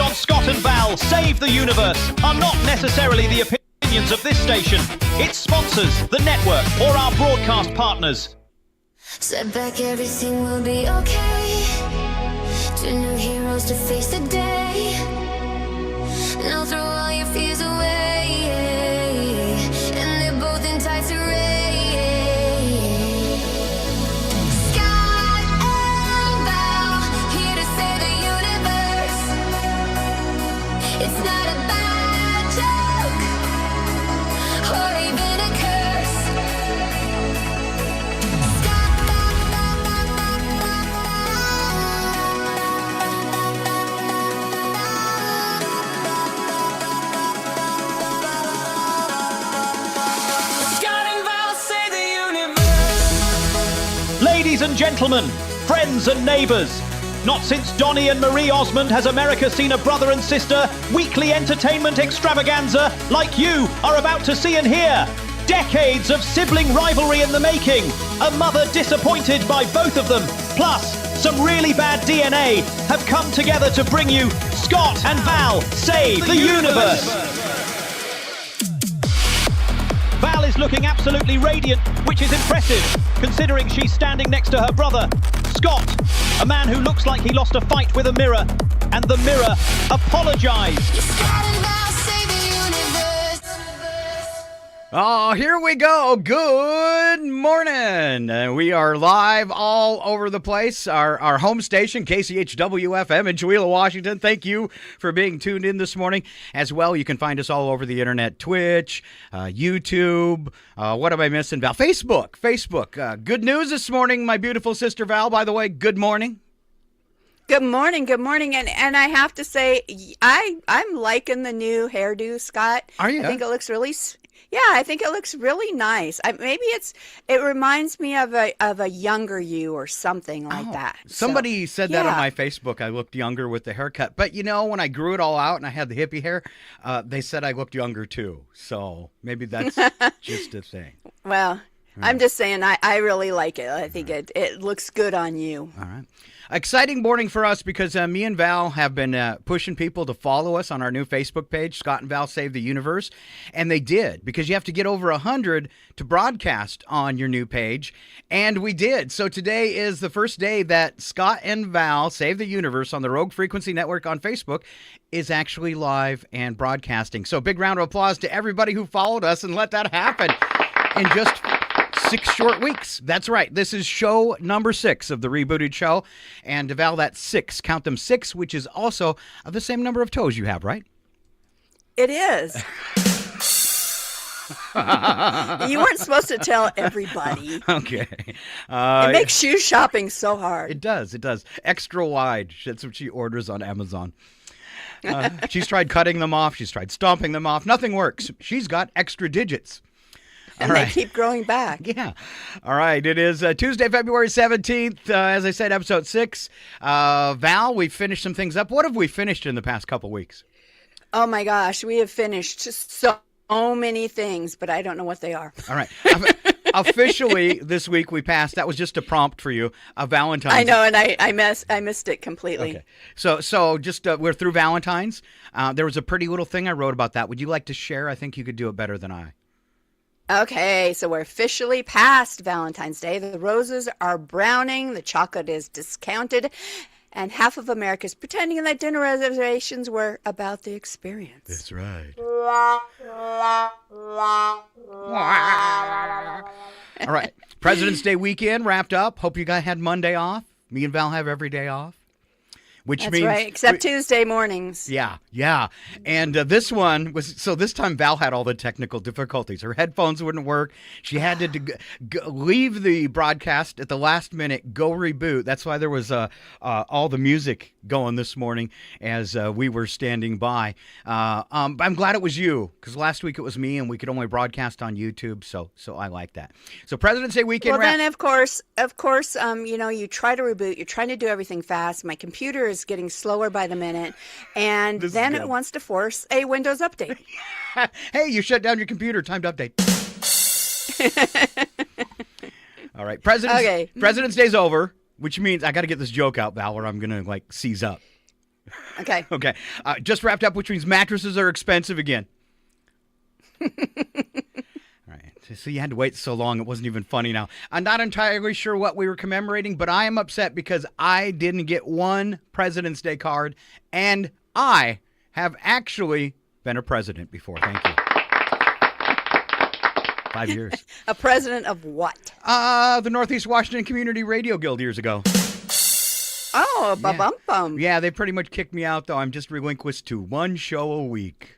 on Scott and Val Save the Universe are not necessarily the opinions of this station, its sponsors, the network, or our broadcast partners. Set back, everything will be okay. Two new heroes to face the day. Now throw all your fears away. And they're both in tights array. Scott and Val, here to save the universe. It's not a bad joke or even a curse. Scott and Val save the universe. Ladies and gentlemen, friends and neighbours, not since Donny and Marie Osmond has America seen a brother and sister weekly entertainment extravaganza like you are about to see and hear. Decades of sibling rivalry in the making, a mother disappointed by both of them, plus some really bad DNA have come together to bring you Scott and Val Save the Universe. Val is looking absolutely radiant, which is impressive, considering she's standing next to her brother, Scott, a man who looks like he lost a fight with a mirror, and the mirror apologised. Scott and Val save the universe. Oh, here we go. Good morning. We are live all over the place. Our home station, KCHW-FM in Chewelah, Washington. Thank you for being tuned in this morning. As well, you can find us all over the internet, Twitch, YouTube. What am I missing, Val? Facebook. Good news this morning, my beautiful sister Val, by the way. Good morning. Good morning, and I have to say, I'm liking the new hairdo, Scott. Are you? I think it looks really, I think it looks really nice. Maybe it reminds me of a younger you or something like that. Somebody said that on yeah. my Facebook. I looked younger with the haircut, but when I grew it all out and I had the hippie hair, they said I looked younger too. So maybe that's just a thing. Well, I'm just saying, I really like it. I think it looks good on you. All right. Exciting morning for us because me and Val have been pushing people to follow us on our new Facebook page, Scott and Val Save the Universe. And they did, because you have to get over 100 to broadcast on your new page. And we did. So today is the first day that Scott and Val Save the Universe on the Rogue Frequency Network on Facebook is actually live and broadcasting. So big round of applause to everybody who followed us and let that happen in just 6 short weeks. That's right. This is show number 6 of the rebooted show. And Val, that's 6. Count them 6, which is also the same number of toes you have, right? It is. You weren't supposed to tell everybody. Okay. It makes shoe shopping so hard. It does. Extra wide. That's what she orders on Amazon. She's tried cutting them off. She's tried stomping them off. Nothing works. She's got extra digits. And they keep growing back. Yeah. All right. It is Tuesday, February 17th. As I said, episode 6. Val, we finished some things up. What have we finished in the past couple weeks? Oh, my gosh. We have finished so many things, but I don't know what they are. All right. Officially, this week we passed. That was just a prompt for you. Valentine's. I know, and I missed it completely. Okay. So just we're through Valentine's. There was a pretty little thing I wrote about that. Would you like to share? I think you could do it better than I. Okay, so we're officially past Valentine's Day. The roses are browning, the chocolate is discounted, and half of America's pretending that dinner reservations were about the experience. That's right. All right. President's Day weekend wrapped up. Hope you guys had Monday off. Me and Val have every day off. Which That's means, right, except Tuesday mornings. Yeah. And this one was, so this time Val had all the technical difficulties. Her headphones wouldn't work. She had to leave the broadcast at the last minute, go reboot. That's why there was all the music going this morning as we were standing by. I'm glad it was you, because last week it was me and we could only broadcast on YouTube. So I like that. So President's Day weekend. Well, then of course, you try to reboot. You're trying to do everything fast. My computer is getting slower by the minute, and then it wants to force a Windows update. Hey, you shut down your computer. Time to update. All right. President's Day's over, which means I got to get this joke out, Val, or I'm going to seize up. Okay. Okay. Just wrapped up, which means mattresses are expensive again. All right. So you had to wait so long. It wasn't even funny now. I'm not entirely sure what we were commemorating, but I am upset because I didn't get one President's Day card, and I have actually been a president before. Thank you. 5 years. A president of what? The Northeast Washington Community Radio Guild years ago. Oh, ba-bum-bum. Yeah, they pretty much kicked me out, though. I'm just relinquished to one show a week.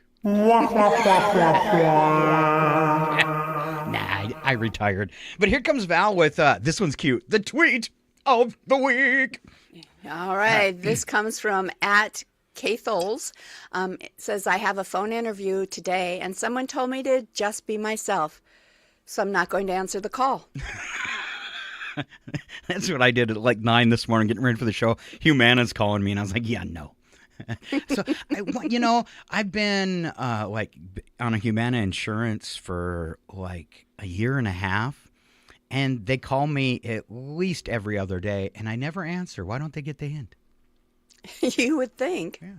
I retired. But here comes Val with, this one's cute, the tweet of the week. All right. This comes from @Kathols. It says, I have a phone interview today, and someone told me to just be myself, so I'm not going to answer the call. That's what I did at like 9 this morning, getting ready for the show. Humana's calling me, and I was like, yeah, no. So, I've been like on a Humana insurance for like a year and a half, and they call me at least every other day, and I never answer. Why don't they get the hint? You would think. Yeah.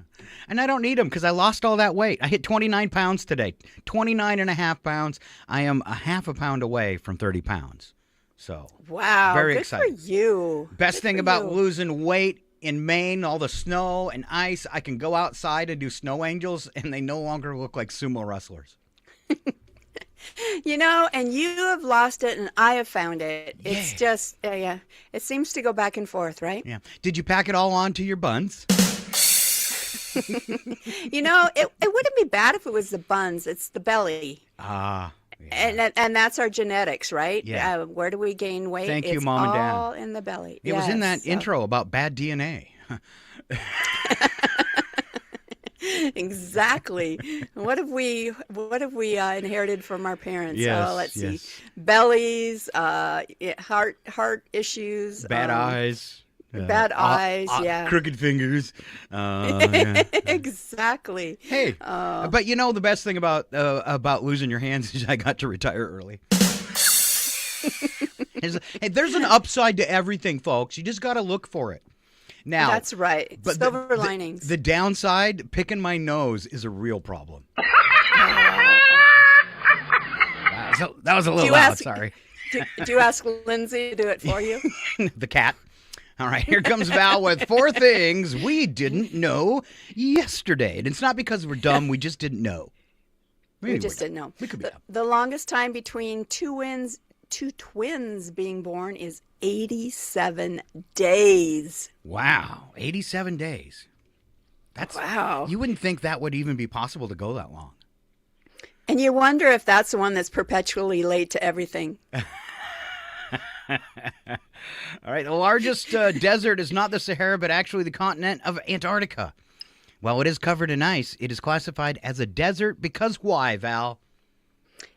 And I don't need them because I lost all that weight. I hit 29 pounds today, 29 and a half pounds. I am a half a pound away from 30 pounds. So, wow, very good excited. for you. Best Good thing for about you. losing weight in Maine, all the snow and ice, I can go outside and do snow angels, and they no longer look like sumo wrestlers. And you have lost it, and I have found it. It's Yeah. just, it seems to go back and forth, right? Yeah. Did you pack it all onto your buns? It wouldn't be bad if it was the buns. It's the belly. Ah. Yeah. And that's our genetics, right? Yeah. Where do we gain weight? Thank you, It's Mom and Dad. all in the belly. It was in that Yes, so- intro about bad DNA. Exactly. What have we inherited from our parents? Yes, Let's yes. see. Bellies, heart issues, Bad eyes. bad eyes, yeah. Crooked fingers. Yeah. Exactly. Hey, but the best thing about losing your hands is I got to retire early. Hey, there's an upside to everything, folks. You just got to look for it. Now, That's right. but Silver linings. The downside, picking my nose is a real problem. That was a little loud. Sorry. Do you ask Lindsay to do it for you? The cat. All right, here comes Val with 4 things we didn't know yesterday. And it's not because we're dumb, we just didn't know. We just didn't know. We could be dumb. The longest time between two twins being born is 87 days. Wow, 87 days. That's Wow. You wouldn't think that would even be possible to go that long. And you wonder if that's the one that's perpetually late to everything. All right, the largest desert is not the Sahara, but actually the continent of Antarctica. While it is covered in ice, it is classified as a desert because why, Val?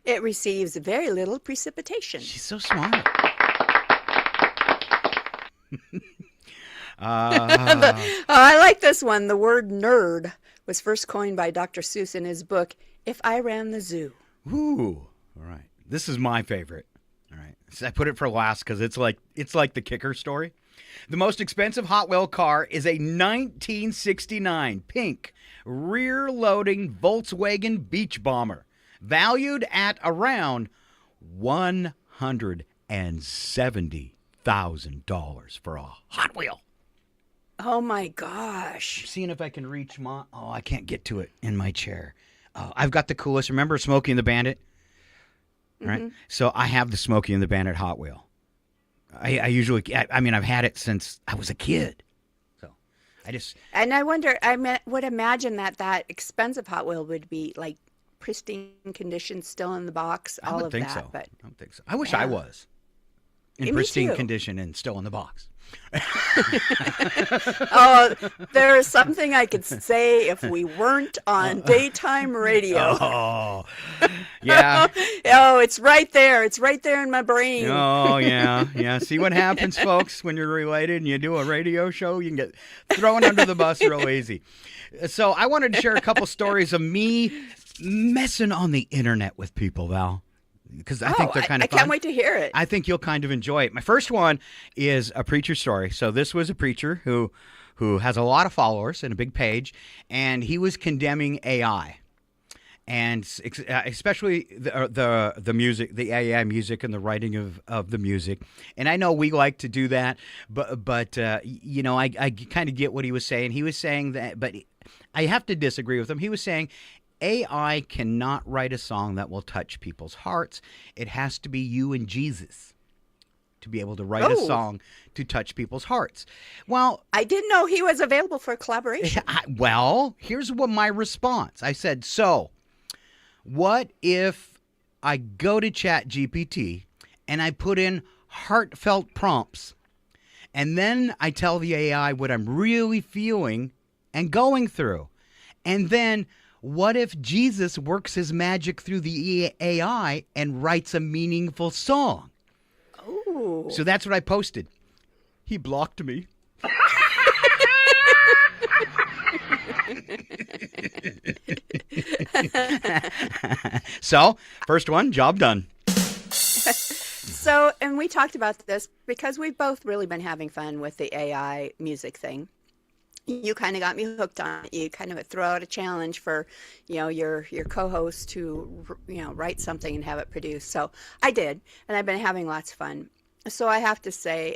It receives very little precipitation. She's so smart. I like this one. The word nerd was first coined by Dr. Seuss in his book, If I Ran the Zoo. Ooh, all right. This is my favorite. All right, so I put it for last because it's like the kicker story. The most expensive Hot Wheel car is a 1969 pink rear-loading Volkswagen Beach Bomber, valued at around $170,000 for a Hot Wheel. Oh my gosh. Seeing if I can reach I can't get to it in my chair. I've got the coolest. Remember Smokey and the Bandit? Right? Mm-hmm. So I have the Smokey and the Bandit Hot Wheel. I usually, I've had it since I was a kid. So And I wonder, would imagine that expensive Hot Wheel would be like pristine condition, still in the box, I all would of think that. so. But I would think so. I wish I was in Me pristine too. condition and still in the box. oh, there is something I could say if we weren't on daytime radio. Oh, yeah. Oh, it's right there. It's right there in my brain. Oh, yeah. Yeah. See what happens, folks, when you're related and you do a radio show? You can get thrown under the bus real easy. So I wanted to share a couple stories of me messing on the internet with people, Val, because I think they're kind of I can't wait to hear it. I think you'll kind of enjoy it. My first one is a preacher story. So this was a preacher who who has a lot of followers and a big page, and he was condemning AI. And especially the music, the AI music, and the writing of the music. And I know we like to do that, but you know, I kind of get what he was saying. He was saying that, but I have to disagree with him. He was saying AI cannot write a song that will touch people's hearts. It has to be you and Jesus to be able to write a song to touch people's hearts. Well, I didn't know he was available for collaboration. Well, here's what my response. I said, so what if I go to ChatGPT and I put in heartfelt prompts, and then I tell the AI what I'm really feeling and going through? And then what if Jesus works his magic through the AI and writes a meaningful song? Oh. So that's what I posted. He blocked me. So, first one, job done. So, and we talked about this because we've both really been having fun with the AI music thing. You kind of got me hooked on it. You kind of throw out a challenge for, you know, your co-host to, you know, write something and have it produced. So I did, and I've been having lots of fun. So I have to say,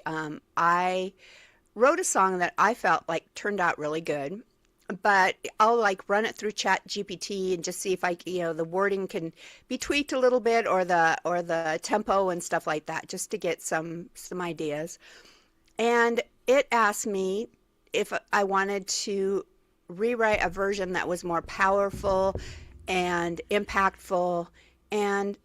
I wrote a song that I felt like turned out really good. But I'll like run it through Chat GPT and just see if the wording can be tweaked a little bit, or the tempo and stuff like that, just to get some ideas. And it asked me if I wanted to rewrite a version that was more powerful and impactful and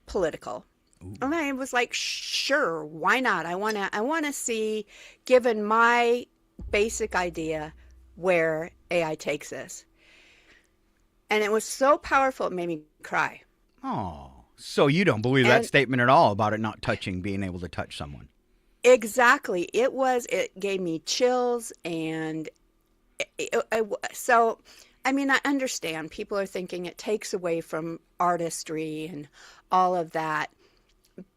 political. Ooh. And I was like, sure, why not? I want to see, given my basic idea, where AI takes us. And it was so powerful, it made me cry. Oh, so you don't believe that statement at all about it not touching, being able to touch someone? Exactly. It gave me chills. And so, I mean, I understand people are thinking it takes away from artistry and all of that.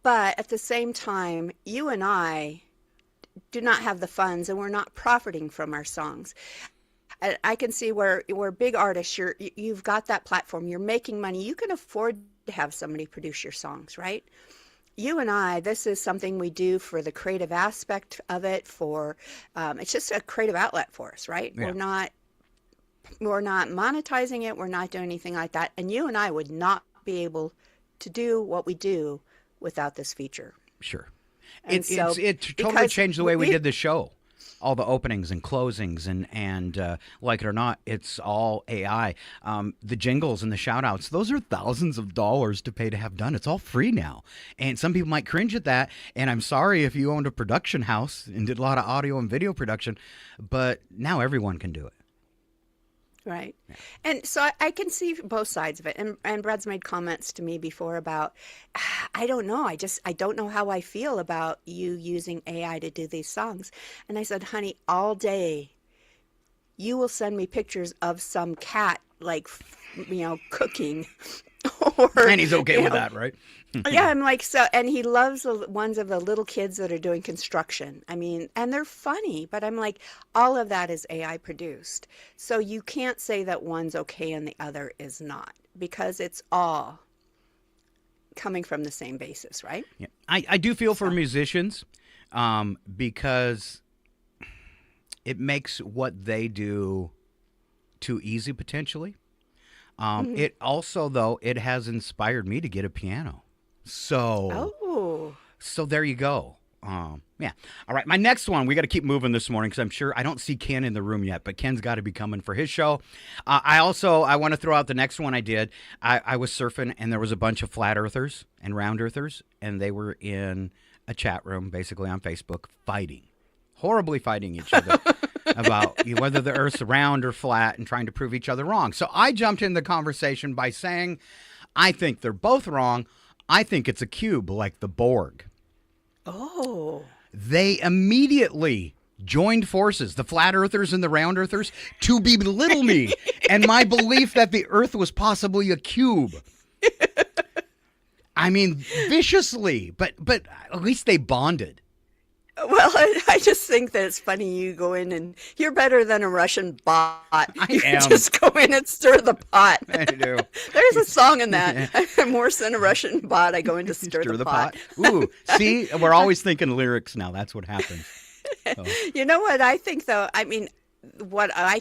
But at the same time, you and I do not have the funds, and we're not profiting from our songs. I can see where big artists, you've got that platform, you're making money, you can afford to have somebody produce your songs, right? You and I, this is something we do for the creative aspect of it. It's just a creative outlet for us, right? Yeah. We're not monetizing it. We're not doing anything like that. And you and I would not be able to do what we do without this feature. Sure. It totally changed the way we did the show. All the openings and closings and like it or not, it's all AI. The jingles and the shout outs, those are thousands of dollars to pay to have done. It's all free now. And some people might cringe at that. And I'm sorry if you owned a production house and did a lot of audio and video production, but now everyone can do it. Right. Yeah. And so I can see both sides of it. And Brad's made comments to me before about, I don't know. I don't know how I feel about you using AI to do these songs. And I said, honey, all day you will send me pictures of some cat, like, cooking. And he's okay with that, right? Yeah, I'm like, so, and he loves the ones of the little kids that are doing construction. I mean, and they're funny, but I'm like, all of that is AI produced. So you can't say that one's okay and the other is not, because it's all coming from the same basis, right? Yeah. I do feel for musicians because it makes what they do too easy potentially. It also, though, it has inspired me to get a piano. So there you go. Yeah. All right. My next one, we got to keep moving this morning because I'm sure I don't see Ken in the room yet, but Ken's got to be coming for his show. I want to throw out the next one I did. I was surfing and there was a bunch of flat earthers and round earthers, and they were in a chat room, basically on Facebook, horribly fighting each other. About whether the Earth's round or flat and trying to prove each other wrong. So I jumped in the conversation by saying, I think they're both wrong. I think it's a cube like the Borg. Oh. They immediately joined forces, the flat earthers and the round earthers, to belittle me and my belief that the Earth was possibly a cube. I mean, viciously, but at least they bonded. Well, I just think that it's funny you go in and you're better than a Russian bot. You am. just go in and stir the pot. I do. There's a song in that. I'm worse than a Russian bot. I go in to stir the pot. Ooh, see, we're always thinking lyrics now. That's what happens. So. You know what I think, though? I mean, what I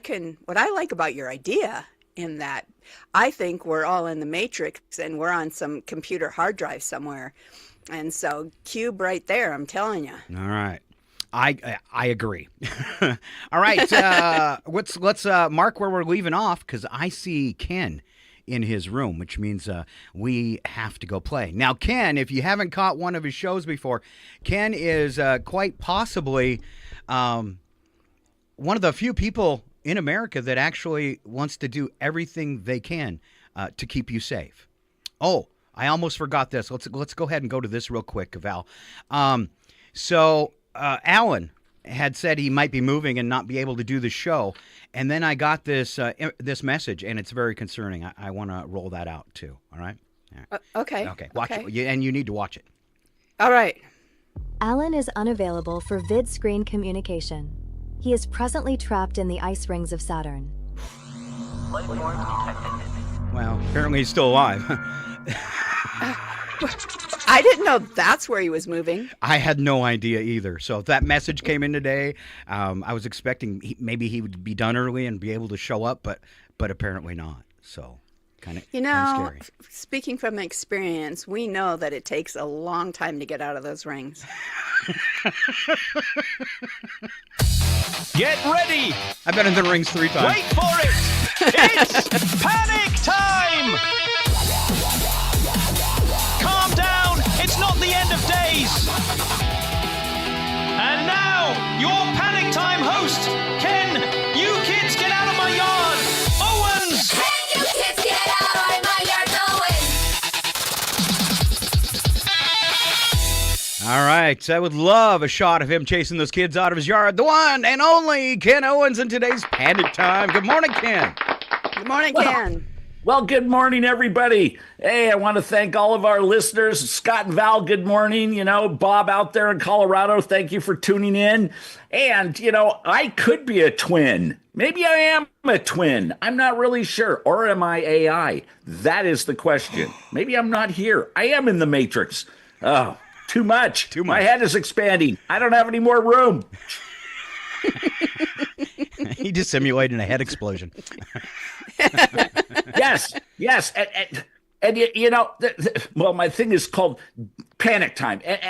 like about your idea in that, I think we're all in the Matrix and we're on some computer hard drive somewhere. And so, cube right there, I'm telling you. All right. I agree. All right. Let's mark where we're leaving off, because I see Ken in his room, which means we have to go play. Now, Ken, if you haven't caught one of his shows before, Ken is quite possibly one of the few people in America that actually wants to do everything they can to keep you safe. Oh, I almost forgot this. Let's go ahead and go to this real quick, Val. So Alan had said he might be moving and not be able to do the show, and then I got this message, and it's very concerning. I want to roll that out too. All right. Okay. Okay. Watch it, and you need to watch it. All right. Alan is unavailable for vid-screen communication. He is presently trapped in the ice rings of Saturn. Well, apparently he's still alive. I didn't know that's where he was moving. I had no idea either. So if that message came in today, I was expecting maybe he would be done early and be able to show up, but apparently not. So kind of scary. Speaking from experience, we know that it takes a long time to get out of those rings. Get ready! I've been in the rings 3 times. Wait for it! It's panic time! Calm down! It's not the end of days! And now, your panic time host, Ken, you kids get out of my yard! Owens! Hey, you kids, get out of my yard, All right. I would love a shot of him chasing those kids out of his yard. The one and only Ken Owens in today's Panic Time. Good morning, Ken. Good morning, Ken. Well, good morning, everybody. Hey, I want to thank all of our listeners. Scott and Val, good morning. You know, Bob out there in Colorado, thank you for tuning in. And, you know, I could be a twin. Maybe I am a twin. I'm not really sure. Or am I AI? That is the question. Maybe I'm not here. I am in the Matrix. Oh, too much. My head is expanding. I don't have any more room. He just simulated a head explosion. Yes. And you know, well, my thing is called Panic Time. And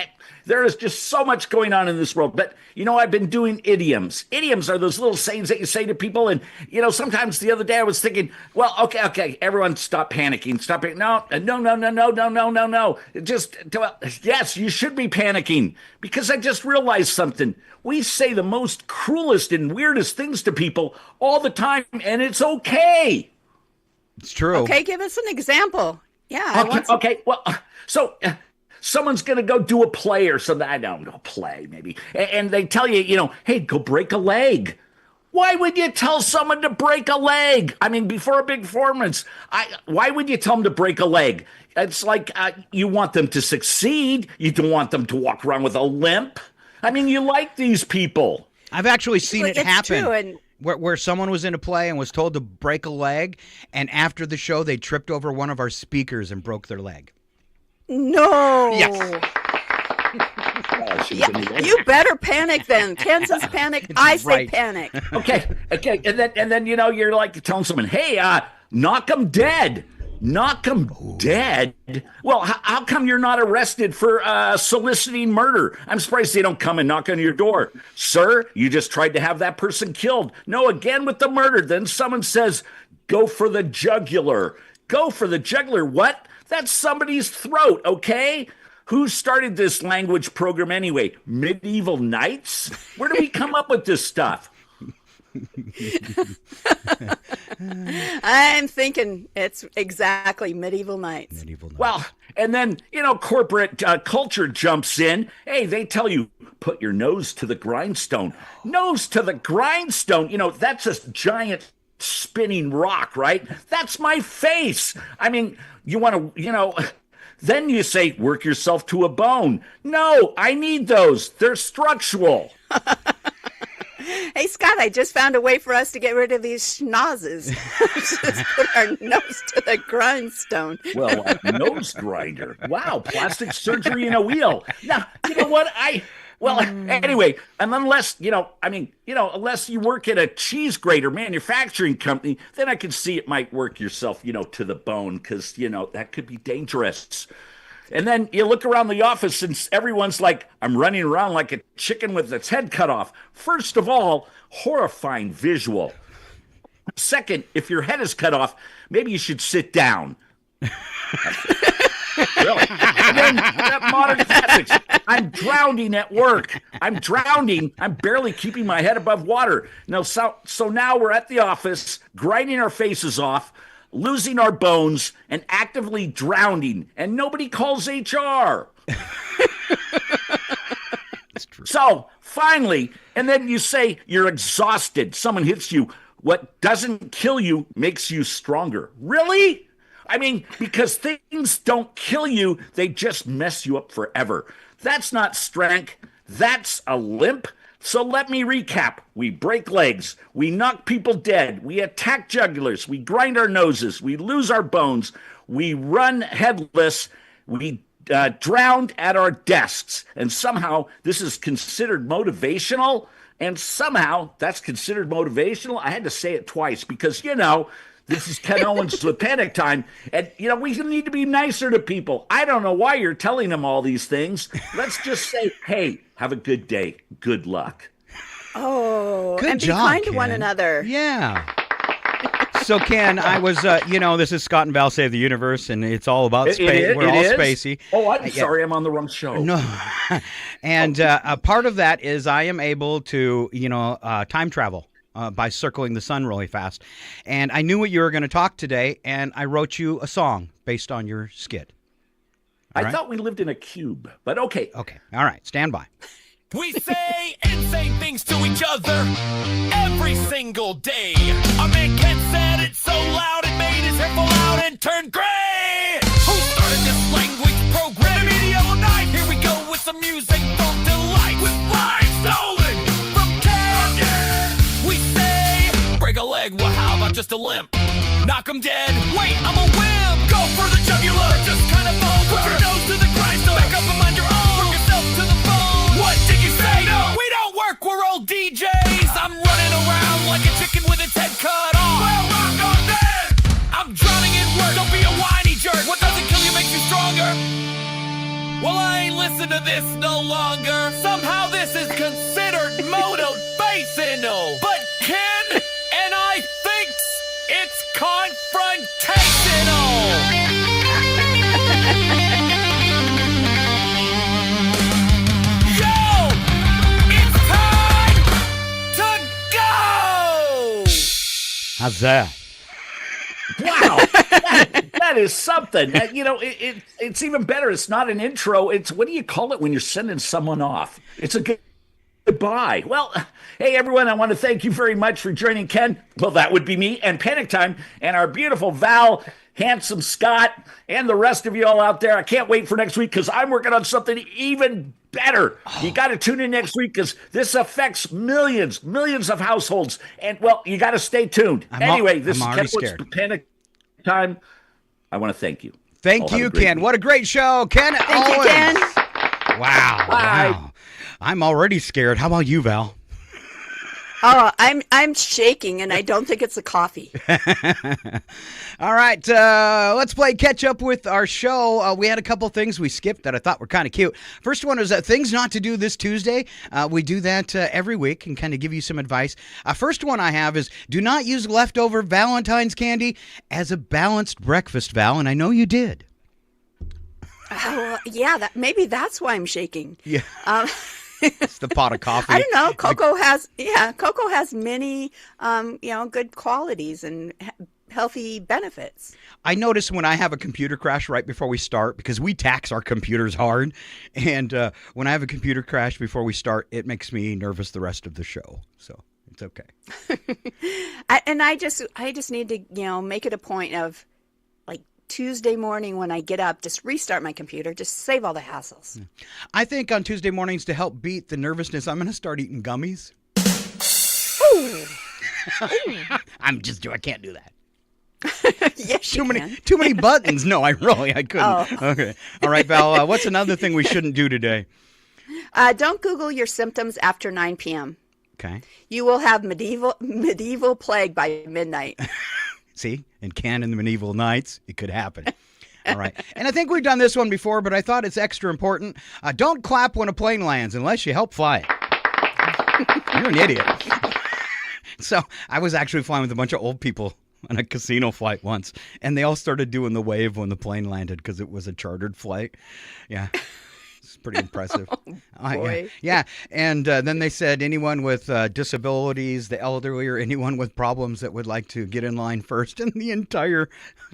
there is just so much going on in this world. But, you know, I've been doing idioms. Idioms are those little sayings that you say to people. And, you know, sometimes the other day I was thinking, well, okay, everyone stop panicking. Stop it. No. Yes, you should be panicking, because I just realized something. We say the most cruelest and weirdest things to people all the time, and it's okay. It's true. Okay, give us an example. Yeah. Okay. Well, so someone's going to go do a play or something. I don't know, play maybe. And they tell you, you know, hey, go break a leg. Why would you tell someone to break a leg? I mean, before a big performance, why would you tell them to break a leg? It's like you want them to succeed. You don't want them to walk around with a limp. I mean, you like these people. I've actually seen it happen. True, and where someone was in a play and was told to break a leg, and after the show, they tripped over one of our speakers and broke their leg. no. Yes. Yeah, you better panic then. Ken says panic. I say right. panic. Okay. And then, you know, you're like telling someone, hey, knock them dead. Knock them dead? Well, how come you're not arrested for soliciting murder? I'm surprised they don't come and knock on your door. Sir, you just tried to have that person killed. No, again with the murder. Then someone says, go for the jugular. Go for the jugular. What? That's somebody's throat, okay? Who started this language program anyway? Medieval Knights? Where do we come up with this stuff? I'm thinking it's exactly Medieval Knights. Well, and then, you know, corporate culture jumps in. Hey, they tell you, put your nose to the grindstone. Nose to the grindstone. You know, that's a giant spinning rock, right? That's my face. I mean, you want to, you know, Then you say, work yourself to a bone. No, I need those. They're structural. Hey, Scott, I just found a way for us to get rid of these schnozzes. Just put our nose to the grindstone. Well, a nose grinder. Wow, plastic surgery in a wheel. Now, you know what? Anyway, and unless, unless you work at a cheese grater manufacturing company, then I can see it might work yourself, to the bone, because, that could be dangerous. And then you look around the office and everyone's like, I'm running around like a chicken with its head cut off. First of all, horrifying visual. Second, if your head is cut off, maybe you should sit down. Really? And then modern classics. I'm drowning at work. I'm drowning. I'm barely keeping my head above water. Now, so now we're at the office, grinding our faces off, losing our bones, and actively drowning, and nobody calls HR. That's true. So finally, and then you say you're exhausted. Someone hits you. What doesn't kill you makes you stronger. Really? I mean, because things don't kill you, they just mess you up forever. That's not strength. That's a limp. So let me recap. We break legs. We knock people dead. We attack jugulars. We grind our noses. We lose our bones. We run headless. We drown at our desks. And somehow this is considered motivational. And somehow that's considered motivational. I had to say it twice because, this is Ken Owens with Panic Time. And, we need to be nicer to people. I don't know why you're telling them all these things. Let's just say, hey, have a good day. Good luck. Oh, Good and job, be kind Ken. to one another. Yeah. So, Ken, I was, this is Scott and Val Save the Universe, and it's all about space. We're all spacey. Oh, I'm sorry. I'm on the wrong show. No. And a part of that is I am able to, time travel. By circling the sun really fast. And I knew what you were going to talk today, and I wrote you a song based on your skit. I thought we lived in a cube, but okay. Okay. All right. Stand by. We say insane things to each other every single day. Our man Ken said it so loud it made his hair fall out and turn gray. Who started this language program? The media all night. Here we go with some music from delight. With lines stolen from Ken. We say break a leg, well how about just a limp? Knock 'em dead, wait I'm a wimp. Go for the jugular, just kind of over. Put your nose to the grindstone, back up and mind your own. Work yourself to the bone. What did you say? No, we don't work, we're old DJs. I'm running around like a chicken with its head cut off. Well, rock on dead. I'm drowning in work, don't be a whiny jerk. What doesn't kill you makes you stronger. Well, I ain't listen to this no longer. Somehow this is considered motivational. But Ken and I thinks it's confrontational. Yo, it's time to go. How's that? Wow, that is something. It's even better. It's not an intro. It's, what do you call it when you're sending someone off? It's a goodbye. Well, hey, everyone, I want to thank you very much for joining Ken. Well, that would be me and Panic Time and our beautiful Val, handsome Scott, and the rest of you all out there. I can't wait for next week because I'm working on something even better. You got to tune in next week because this affects millions of households. And, well, you got to stay tuned. This is Ken Owens, Panic Time. I want to thank you. Thank you, Ken. Week. What a great show. Ken Owens. Thank you, Ken. Wow. Bye. Wow. I'm already scared. How about you, Val? Oh, I'm shaking, and I don't think it's the coffee. All right, let's play catch up with our show. We had a couple things we skipped that I thought were kind of cute. First one is things not to do this Tuesday. We do that every week and kind of give you some advice. First one I have is do not use leftover Valentine's candy as a balanced breakfast, Val, and I know you did. Yeah, maybe that's why I'm shaking. Yeah. It's the pot of coffee. I don't know. Cocoa has many, good qualities and healthy benefits. I notice when I have a computer crash right before we start, because we tax our computers hard, and when I have a computer crash before we start, it makes me nervous the rest of the show. So it's okay. I just need to, make it a point of Tuesday morning when I get up, just restart my computer, just save all the hassles. I think on Tuesday mornings to help beat the nervousness, I'm going to start eating gummies. Ooh. I can't do that. Yes, you can. Too many buttons. No, I couldn't. Oh. Okay. All right, Val, what's another thing we shouldn't do today? Don't Google your symptoms after 9 p.m. Okay. You will have medieval plague by midnight. See, in Ken and the Medieval Knights, it could happen. All right. And I think we've done this one before, but I thought it's extra important. Don't clap when a plane lands unless you help fly it. You're an idiot. So I was actually flying with a bunch of old people on a casino flight once, and they all started doing the wave when the plane landed because it was a chartered flight. Yeah. It's pretty impressive. Boy. Yeah. And then they said anyone with disabilities, the elderly, or anyone with problems that would like to get in line first. And the entire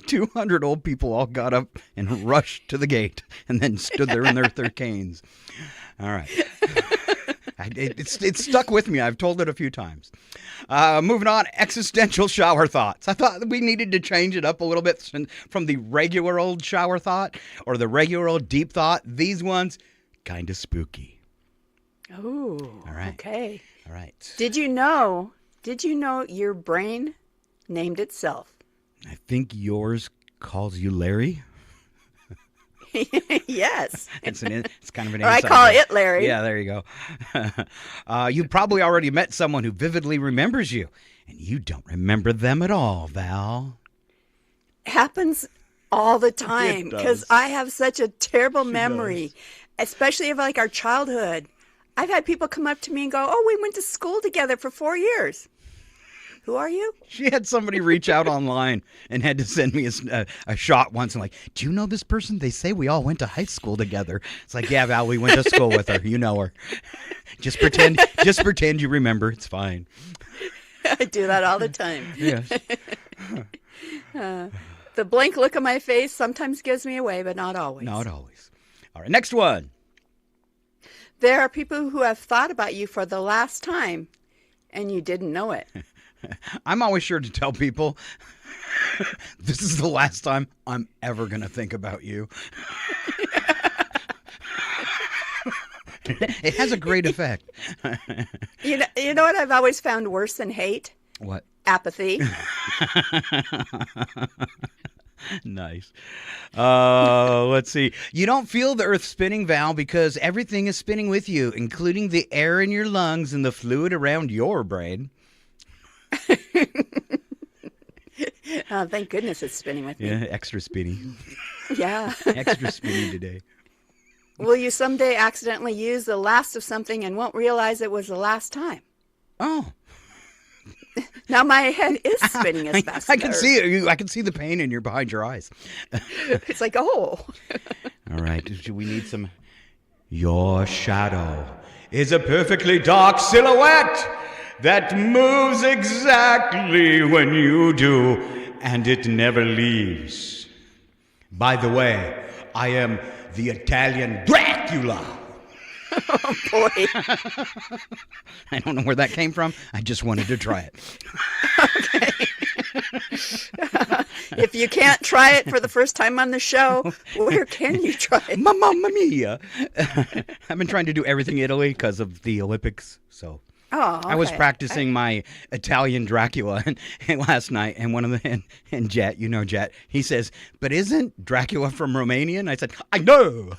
200 old people all got up and rushed to the gate and then stood there in their canes. All right. It's stuck with me. I've told it a few times. Moving on, existential shower thoughts. I thought we needed to change it up a little bit from the regular old shower thought or the regular old deep thought. These ones, kind of spooky. Oh, all right. Okay. All right. Did you know your brain named itself? I think yours calls you Larry. Yes. It's kind of an Or I inside call joke. it Larry. Yeah, there you go. You probably already met someone who vividly remembers you, and you don't remember them at all, Val. Happens all the time It does. because I have such a terrible memory, especially of like our childhood. I've had people come up to me and go, "Oh, we went to school together for 4 years." Who are you? She had somebody reach out online and had to send me a shot once. And like, do you know this person? They say we all went to high school together. It's like, yeah, Val, we went to school with her. You know her. Just pretend you remember. It's fine. I do that all the time. Yes. The blank look on my face sometimes gives me away, but not always. Not always. All right, next one. There are people who have thought about you for the last time, and you didn't know it. I'm always sure to tell people this is the last time I'm ever going to think about you. It has a great effect. You know what I've always found worse than hate? What? Apathy. Nice. Let's see. You don't feel the earth spinning, Val, because everything is spinning with you, including the air in your lungs and the fluid around your brain. Thank goodness it's spinning with me. Yeah, extra spinny. Yeah. Extra spinny today. Will you someday accidentally use the last of something and won't realize it was the last time? Oh. Now my head is spinning as fast. I can see it. I can see the pain behind your eyes. It's like, oh. All right. Do we need some? Your shadow is a perfectly dark silhouette that moves exactly when you do, and it never leaves. By the way, I am the Italian Dracula. Oh, boy. I don't know where that came from. I just wanted to try it. Okay. If you can't try it for the first time on the show, where can you try it? Mamma mia. I've been trying to do everything Italy because of the Olympics, so... Oh, okay. I was practicing my Italian Dracula and last night, and one of the and Jet, you know Jet, he says, "But isn't Dracula from Romania?" And I said, "I know."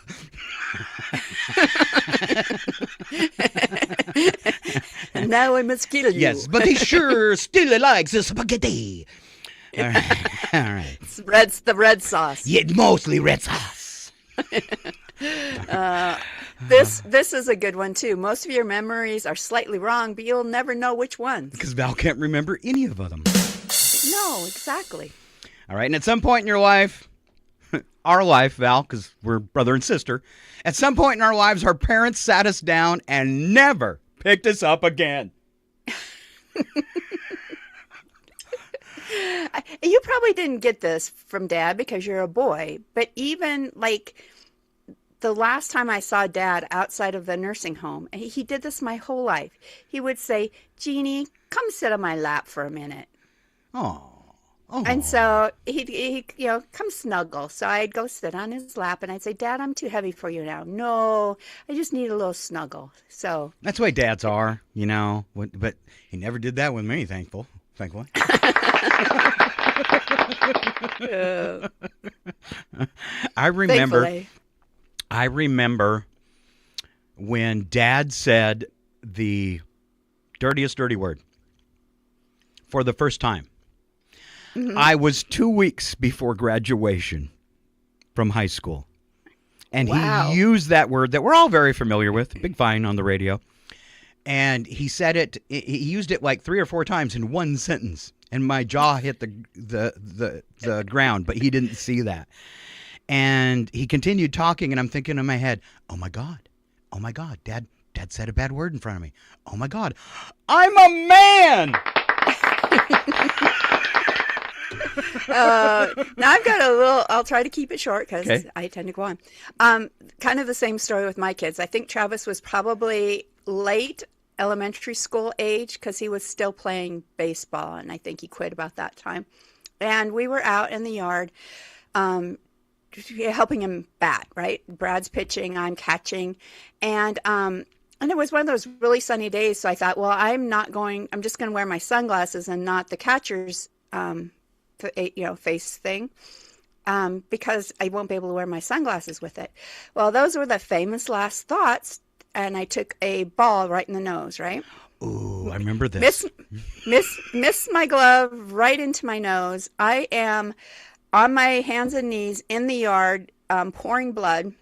And now I must kill you. Yes, but he sure still likes the spaghetti. All right, all right. It's the red sauce. Yeah, mostly red sauce. This is a good one too. Most of your memories are slightly wrong, but you'll never know which ones. Because Val can't remember any of them. No, exactly. All right, and at some point in your life, our life, Val, because we're brother and sister, at some point in our lives, our parents sat us down and never picked us up again. You probably didn't get this from Dad because you're a boy, but even like the last time I saw Dad outside of the nursing home, and he did this my whole life. He would say, "Jeannie, come sit on my lap for a minute." Oh. And so he come snuggle. So I'd go sit on his lap and I'd say, Dad, I'm too heavy for you now. No, I just need a little snuggle. So that's the way dads are, but he never did that with me, thankfully. I remember when Dad said the dirtiest dirty word for the first time. Mm-hmm. I was 2 weeks before graduation from high school. And he used that word that we're all very familiar with, Big Fine on the radio. And he said it, he used it like 3 or 4 times in one sentence. And my jaw hit the ground, but he didn't see that. And he continued talking, and I'm thinking in my head, oh my God, Dad said a bad word in front of me. Oh my God, I'm a man! Now I've got I'll try to keep it short because I tend to go on. Kind of the same story with my kids. I think Travis was probably late elementary school age because he was still playing baseball, and I think he quit about that time. And we were out in the yard helping him bat, right? Brad's pitching, I'm catching. And it was one of those really sunny days, so I thought, well, I'm just going to wear my sunglasses and not the catcher's face thing, because I won't be able to wear my sunglasses with it. Well, those were the famous last thoughts, and I took a ball right in the nose, right? Ooh, I remember this. Miss my glove right into my nose. I am on my hands and knees in the yard, pouring blood,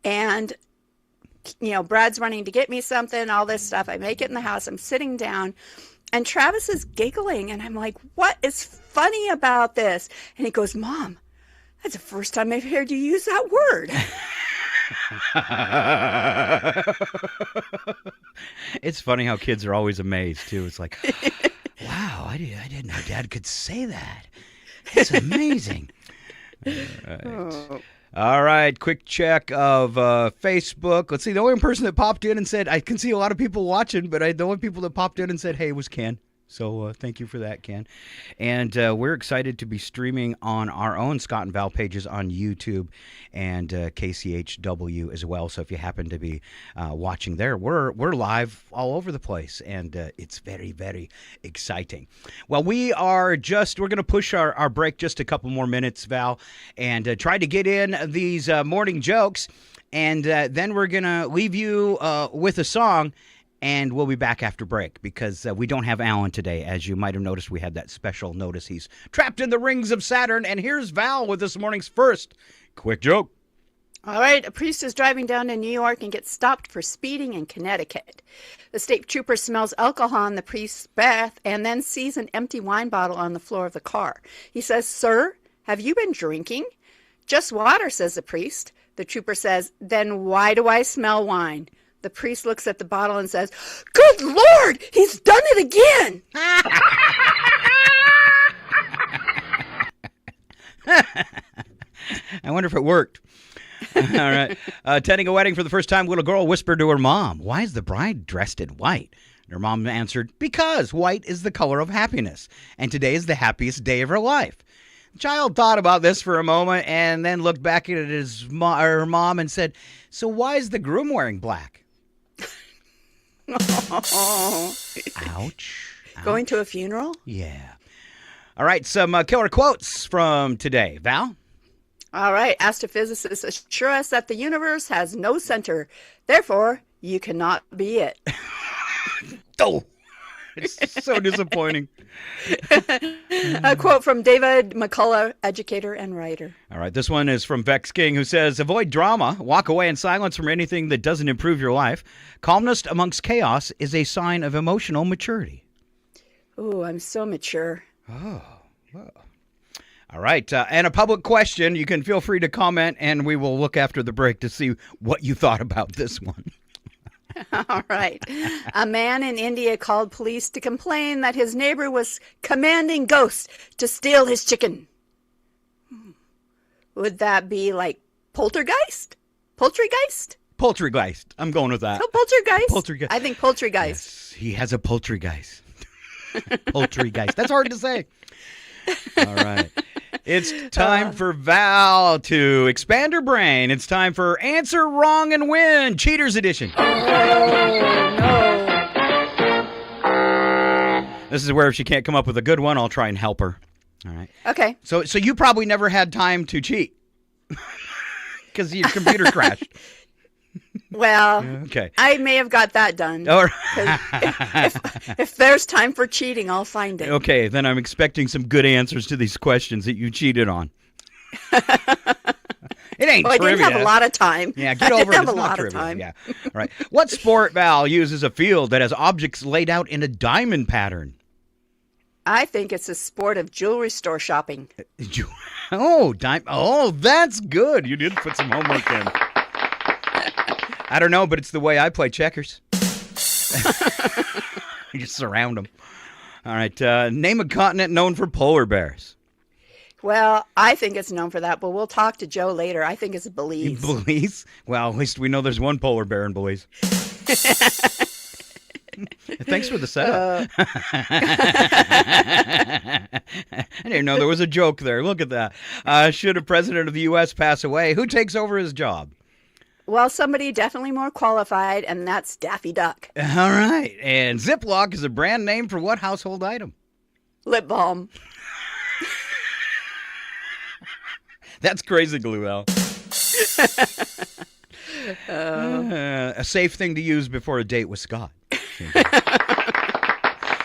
and Brad's running to get me something, all this stuff. I make it in the house. I'm sitting down. And Travis is giggling, and I'm like, what is funny about this? And he goes, Mom, that's the first time I've heard you use that word. It's funny how kids are always amazed, too. It's like, wow, I didn't know Dad could say that. It's amazing. All right, quick check of Facebook. Let's see, the only person that popped in and said, I can see a lot of people watching, but the only people that popped in and said, hey, was Ken. So thank you for that, Ken. And we're excited to be streaming on our own Scott and Val pages on YouTube and KCHW as well. So if you happen to be watching there, we're live all over the place, and it's very, very exciting. Well, we're going to push our break just a couple more minutes, Val, and try to get in these morning jokes. And then we're going to leave you with a song. And we'll be back after break because we don't have Alan today. As you might have noticed, we had that special notice. He's trapped in the rings of Saturn. And here's Val with this morning's first quick joke. All right. A priest is driving down to New York and gets stopped for speeding in Connecticut. The state trooper smells alcohol on the priest's breath and then sees an empty wine bottle on the floor of the car. He says, Sir, have you been drinking? Just water, says the priest. The trooper says, Then why do I smell wine? The priest looks at the bottle and says, Good Lord, he's done it again. I wonder if it worked. All right. Attending a wedding for the first time, little girl whispered to her mom, Why is the bride dressed in white? And her mom answered, Because white is the color of happiness, and today is the happiest day of her life. The child thought about this for a moment and then looked back at her mom and said, So why is the groom wearing black? Ouch. Going to a funeral? Yeah. All right, some killer quotes from today. Val? All right. Astrophysicists assure us that the universe has no center. Therefore, you cannot be it. Oh, it's so disappointing. A quote from David McCullough, educator and writer. All right, this one is from Vex King, who says, Avoid drama, walk away in silence from anything that doesn't improve your life. Calmness amongst chaos is a sign of emotional maturity. Oh, I'm so mature. Oh, well. All right, and a public question. You can feel free to comment, and we will look after the break to see what you thought about this one. All right. A man in India called police to complain that his neighbor was commanding ghosts to steal his chicken. Would that be like poltergeist? Poultrygeist? Poultrygeist. I'm going with that. Oh, poltergeist? Poultrygeist. I think poultrygeist. Yes, he has a poultrygeist. Poultrygeist. That's hard to say. All right. It's time for Val to expand her brain. It's time for Answer Wrong and Win, Cheaters Edition. Oh, no. This is where if she can't come up with a good one, I'll try and help her. All right. Okay. So you probably never had time to cheat because your computer crashed. Well, Okay. I may have got that done. All right. 'Cause if there's time for cheating, I'll find it. Okay, then I'm expecting some good answers to these questions that you cheated on. It ain't Well, I trivia. didn't have a lot of time. Yeah, get over it. I didn't have It's a not lot of trivia. time. Yeah. All right. What sport, Val, uses a field that has objects laid out in a diamond pattern? I think it's a sport of jewelry store shopping. Oh, that's good. You did put some homework in. I don't know, but it's the way I play checkers. You just surround them. All right. Name a continent known for polar bears. Well, I think it's known for that, but we'll talk to Joe later. I think it's Belize. Belize? Well, at least we know there's one polar bear in Belize. Thanks for the setup. I didn't know there was a joke there. Look at that. Should a president of the U.S. pass away, who takes over his job? Well, somebody definitely more qualified, and that's Daffy Duck. All right. And Ziploc is a brand name for what household item? Lip balm. That's crazy glue, Al. A safe thing to use before a date with Scott.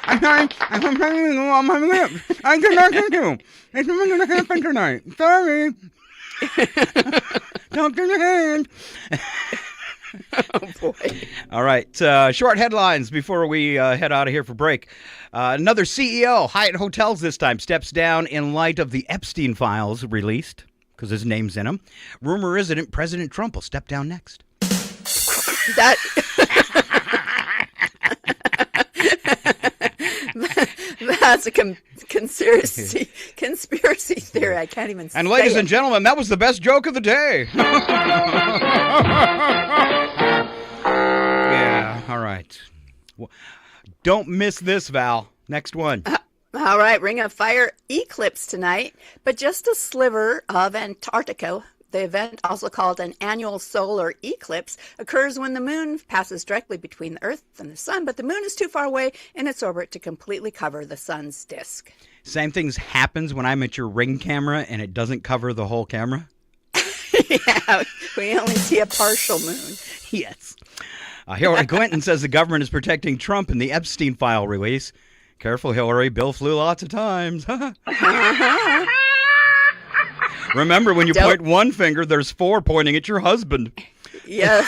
I'm sorry. I'm having on my lips. I cannot do you. It's not going to happen tonight. Sorry. Talk to your hand. Oh, boy. All right. Short headlines before we head out of here for break. Another CEO, Hyatt Hotels this time, steps down in light of the Epstein files released because his name's in them. Rumor is that President Trump will step down next. That that's a conspiracy theory. I can't even say And ladies it. and gentlemen, that was the best joke of the day. Yeah, all right. Don't miss this, Val. Next one. All right, Ring of Fire eclipse tonight, but just a sliver of Antarctica. The event, also called an annual solar eclipse, occurs when the moon passes directly between the Earth and the sun, but the moon is too far away in its orbit to completely cover the sun's disk. Same things happens when I'm at your Ring camera and it doesn't cover the whole camera. Yeah, we only see a partial moon. Yes. Hillary Clinton says the government is protecting Trump in the Epstein file release. Careful, Hillary. Bill flew lots of times. Remember, when you point one finger, there's four pointing at your husband. Yes.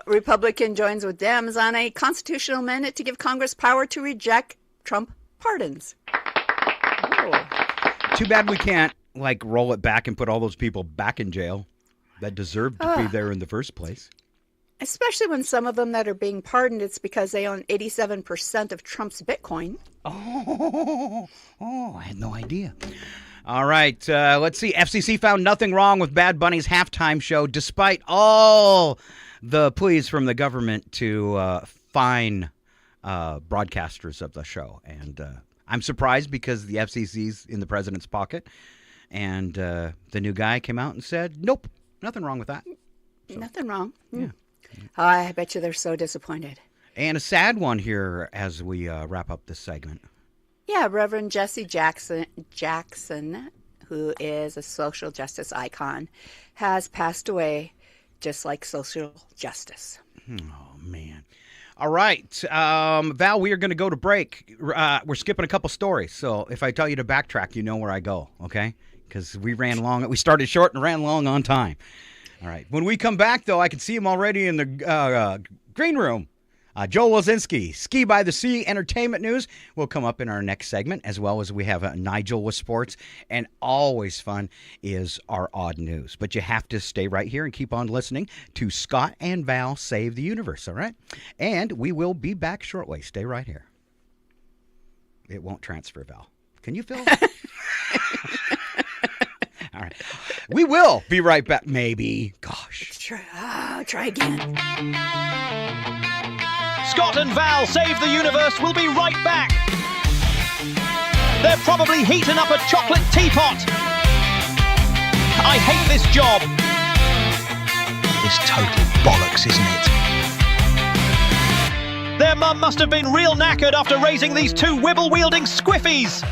Republican joins with Dems on a constitutional amendment to give Congress power to reject Trump pardons. Oh. Too bad we can't, roll it back and put all those people back in jail that deserved to be there in the first place. Especially when some of them that are being pardoned, it's because they own 87% of Trump's Bitcoin. Oh, I had no idea. All right, let's see. FCC found nothing wrong with Bad Bunny's halftime show, despite all the pleas from the government to fine broadcasters of the show. And I'm surprised because the FCC's in the president's pocket. And the new guy came out and said, nope, nothing wrong with that. So, nothing wrong. Yeah. Oh, I bet you they're so disappointed. And a sad one here as we wrap up this segment. Yeah, Reverend Jesse Jackson, who is a social justice icon, has passed away just like social justice. Oh, man. All right. Val, we are going to go to break. We're skipping a couple stories. So if I tell you to backtrack, you know where I go, okay? Because we ran long. We started short and ran long on time. All right. When we come back, though, I can see him already in the green room. Joe Wulzynski, Ski by the Sea Entertainment News will come up in our next segment, as well as we have Nigel with sports. And always fun is our odd news. But you have to stay right here and keep on listening to Scott and Val Save the Universe, all right? And we will be back shortly. Stay right here. It won't transfer, Val. Can you feel it? All right. We will be right back. Maybe. Gosh. Try again. Scott and Val Save the Universe will be right back. They're probably heating up a chocolate teapot. I hate this job. It's total bollocks, isn't it? Their mum must have been real knackered after raising these two wibble-wielding squiffies.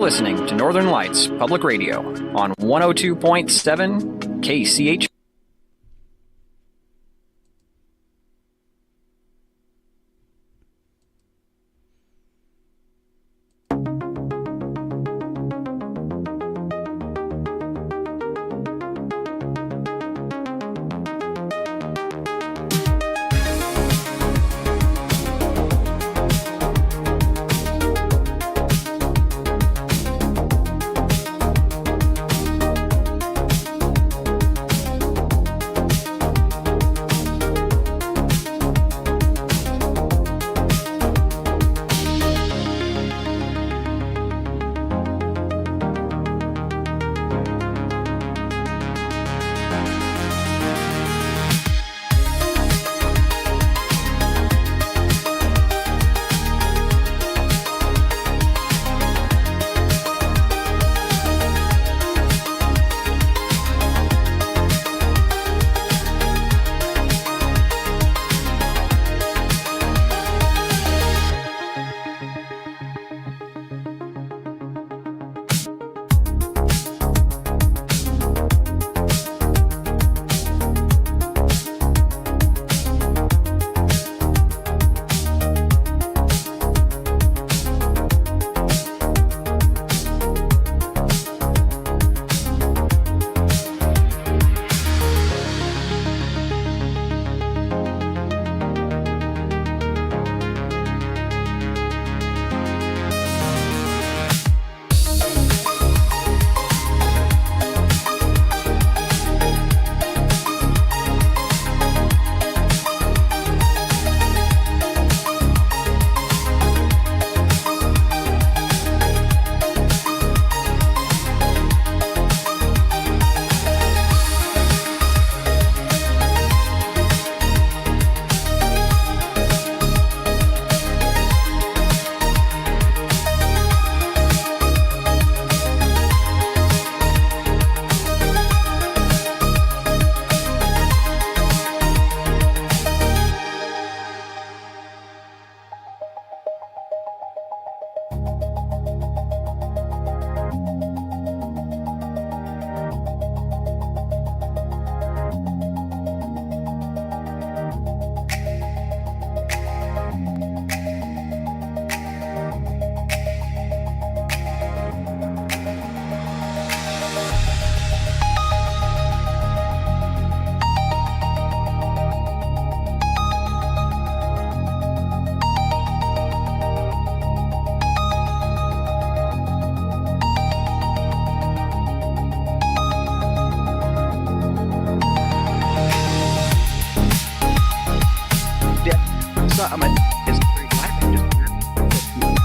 Listening to Northern Lights Public Radio on 102.7 KCH.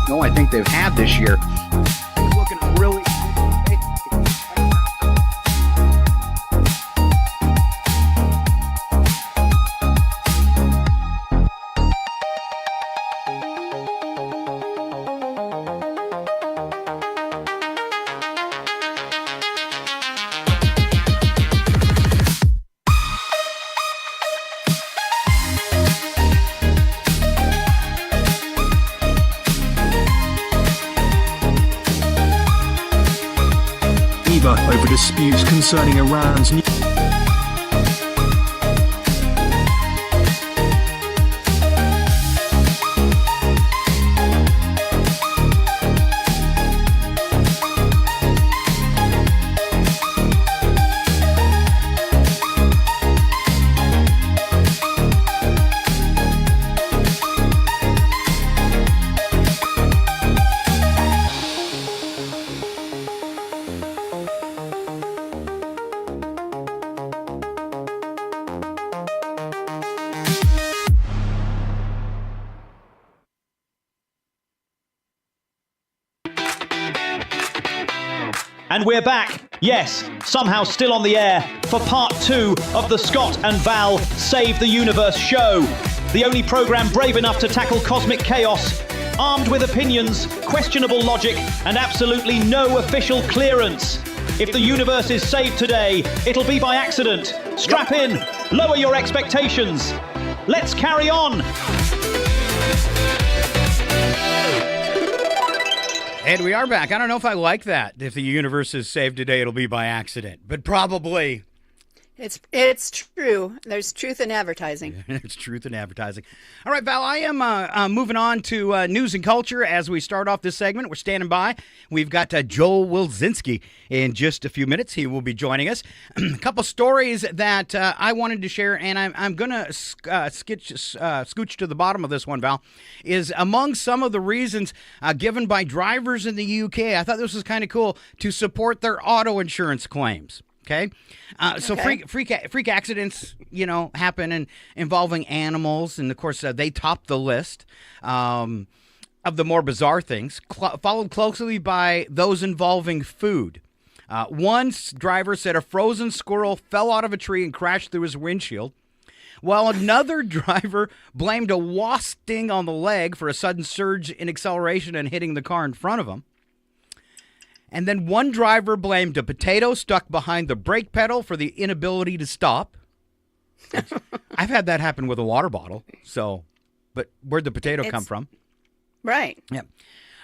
No, I think they've had this year. Looking really. Over disputes concerning Iran's And we're back, yes, somehow still on the air, for part 2 of the Scott and Val Save the Universe show. The only program brave enough to tackle cosmic chaos, armed with opinions, questionable logic, and absolutely no official clearance. If the universe is saved today, it'll be by accident. Strap in, lower your expectations. Let's carry on. And we are back. I don't know if I like that. If the universe is saved today, it'll be by accident. But probably. It's true. There's truth in advertising. There's truth in advertising. All right, Val, I am moving on to news and culture as we start off this segment. We're standing by. We've got Joel Wulzynski in just a few minutes. He will be joining us. A couple stories that I wanted to share, and I'm going to scooch to the bottom of this one, Val, is among some of the reasons given by drivers in the UK. I thought this was kind of cool to support their auto insurance claims. Okay, so freak accidents, happen and involving animals, and of course they top the list of the more bizarre things, followed closely by those involving food. One driver said a frozen squirrel fell out of a tree and crashed through his windshield, while another driver blamed a wasp sting on the leg for a sudden surge in acceleration and hitting the car in front of him. And then one driver blamed a potato stuck behind the brake pedal for the inability to stop. I've had that happen with a water bottle. But where'd the potato come from? Right. Yeah.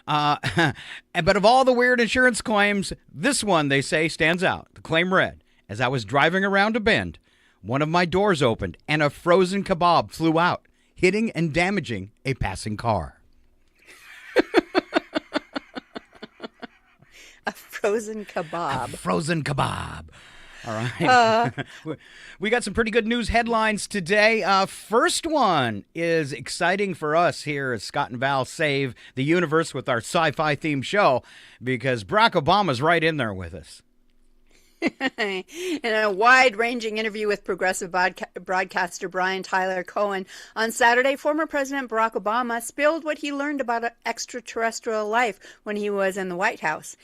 But of all the weird insurance claims, this one, they say, stands out. The claim read, as I was driving around a bend, one of my doors opened and a frozen kebab flew out, hitting and damaging a passing car. A frozen kebab. A frozen kebab. All right. We got some pretty good news headlines today. First one is exciting for us here at Scott and Val Save the Universe with our sci-fi themed show, because Barack Obama's right in there with us. In a wide-ranging interview with progressive broadcaster Brian Tyler Cohen on Saturday, former President Barack Obama spilled what he learned about extraterrestrial life when he was in the White House.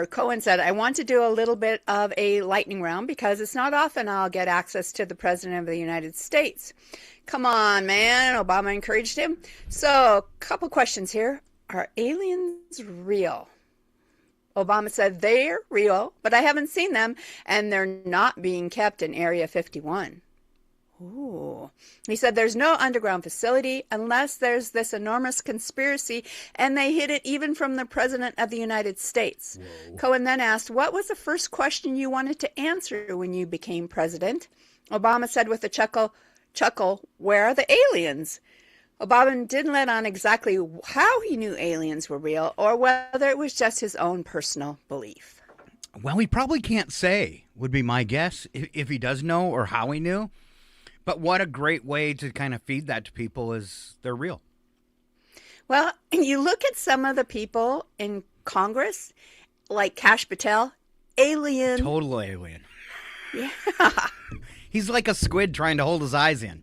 Cohen said, I want to do a little bit of a lightning round because it's not often I'll get access to the President of the United States. Come on, man, Obama encouraged him. So, a couple questions here. Are aliens real? Obama said they're real, but I haven't seen them, and they're not being kept in Area 51. Ooh. He said there's no underground facility unless there's this enormous conspiracy, and they hid it even from the President of the United States. Whoa. Cohen then asked, what was the first question you wanted to answer when you became president? Obama said with a chuckle, where are the aliens? Obama didn't let on exactly how he knew aliens were real or whether it was just his own personal belief. Well, he probably can't say, would be my guess, if he does know or how he knew. But what a great way to kind of feed that to people is they're real. Well, you look at some of the people in Congress, like Kash Patel, alien. Total alien. Yeah. He's like a squid trying to hold his eyes in.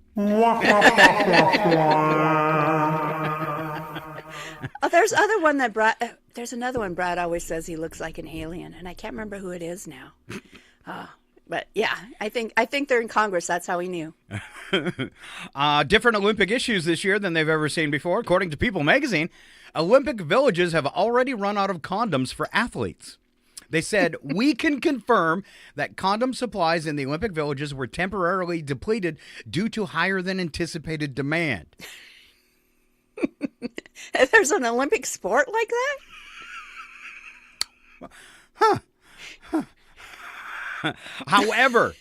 There's another one Brad always says he looks like an alien, and I can't remember who it is now. But yeah, I think they're in Congress. That's how he knew. Different Olympic issues this year than they've ever seen before. According to People magazine, Olympic villages have already run out of condoms for athletes. They said, we can confirm that condom supplies in the Olympic villages were temporarily depleted due to higher than anticipated demand. There's an Olympic sport like that? Huh. However,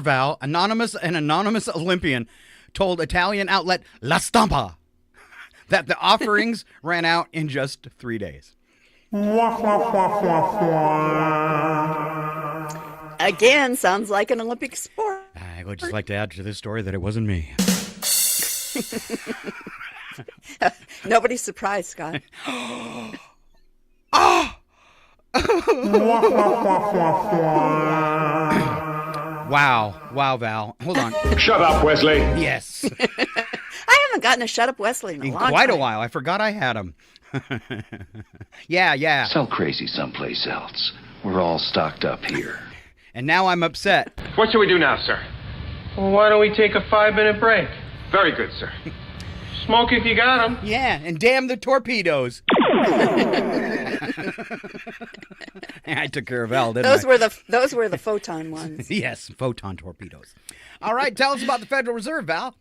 Val, an anonymous Olympian told Italian outlet La Stampa that the offerings ran out in just 3 days. Again, sounds like an Olympic sport. I would just like to add to this story that it wasn't me. Nobody's surprised, Scott. Oh! Wow, Val. Hold on. Shut up, Wesley. Yes. I haven't haven't gotten a Shut Up Wesley in a long quite time. a while. I forgot I had him. Yeah. Sell crazy someplace else. We're all stocked up here. And now I'm upset. What shall we do now, sir? Well, why don't we take a 5-minute break? Very good, sir. Smoke if you got 'em. Yeah, and damn the torpedoes. I took care of Val, didn't Those I? were the photon ones. Yes, photon torpedoes. All right, tell us about the Federal Reserve, Val.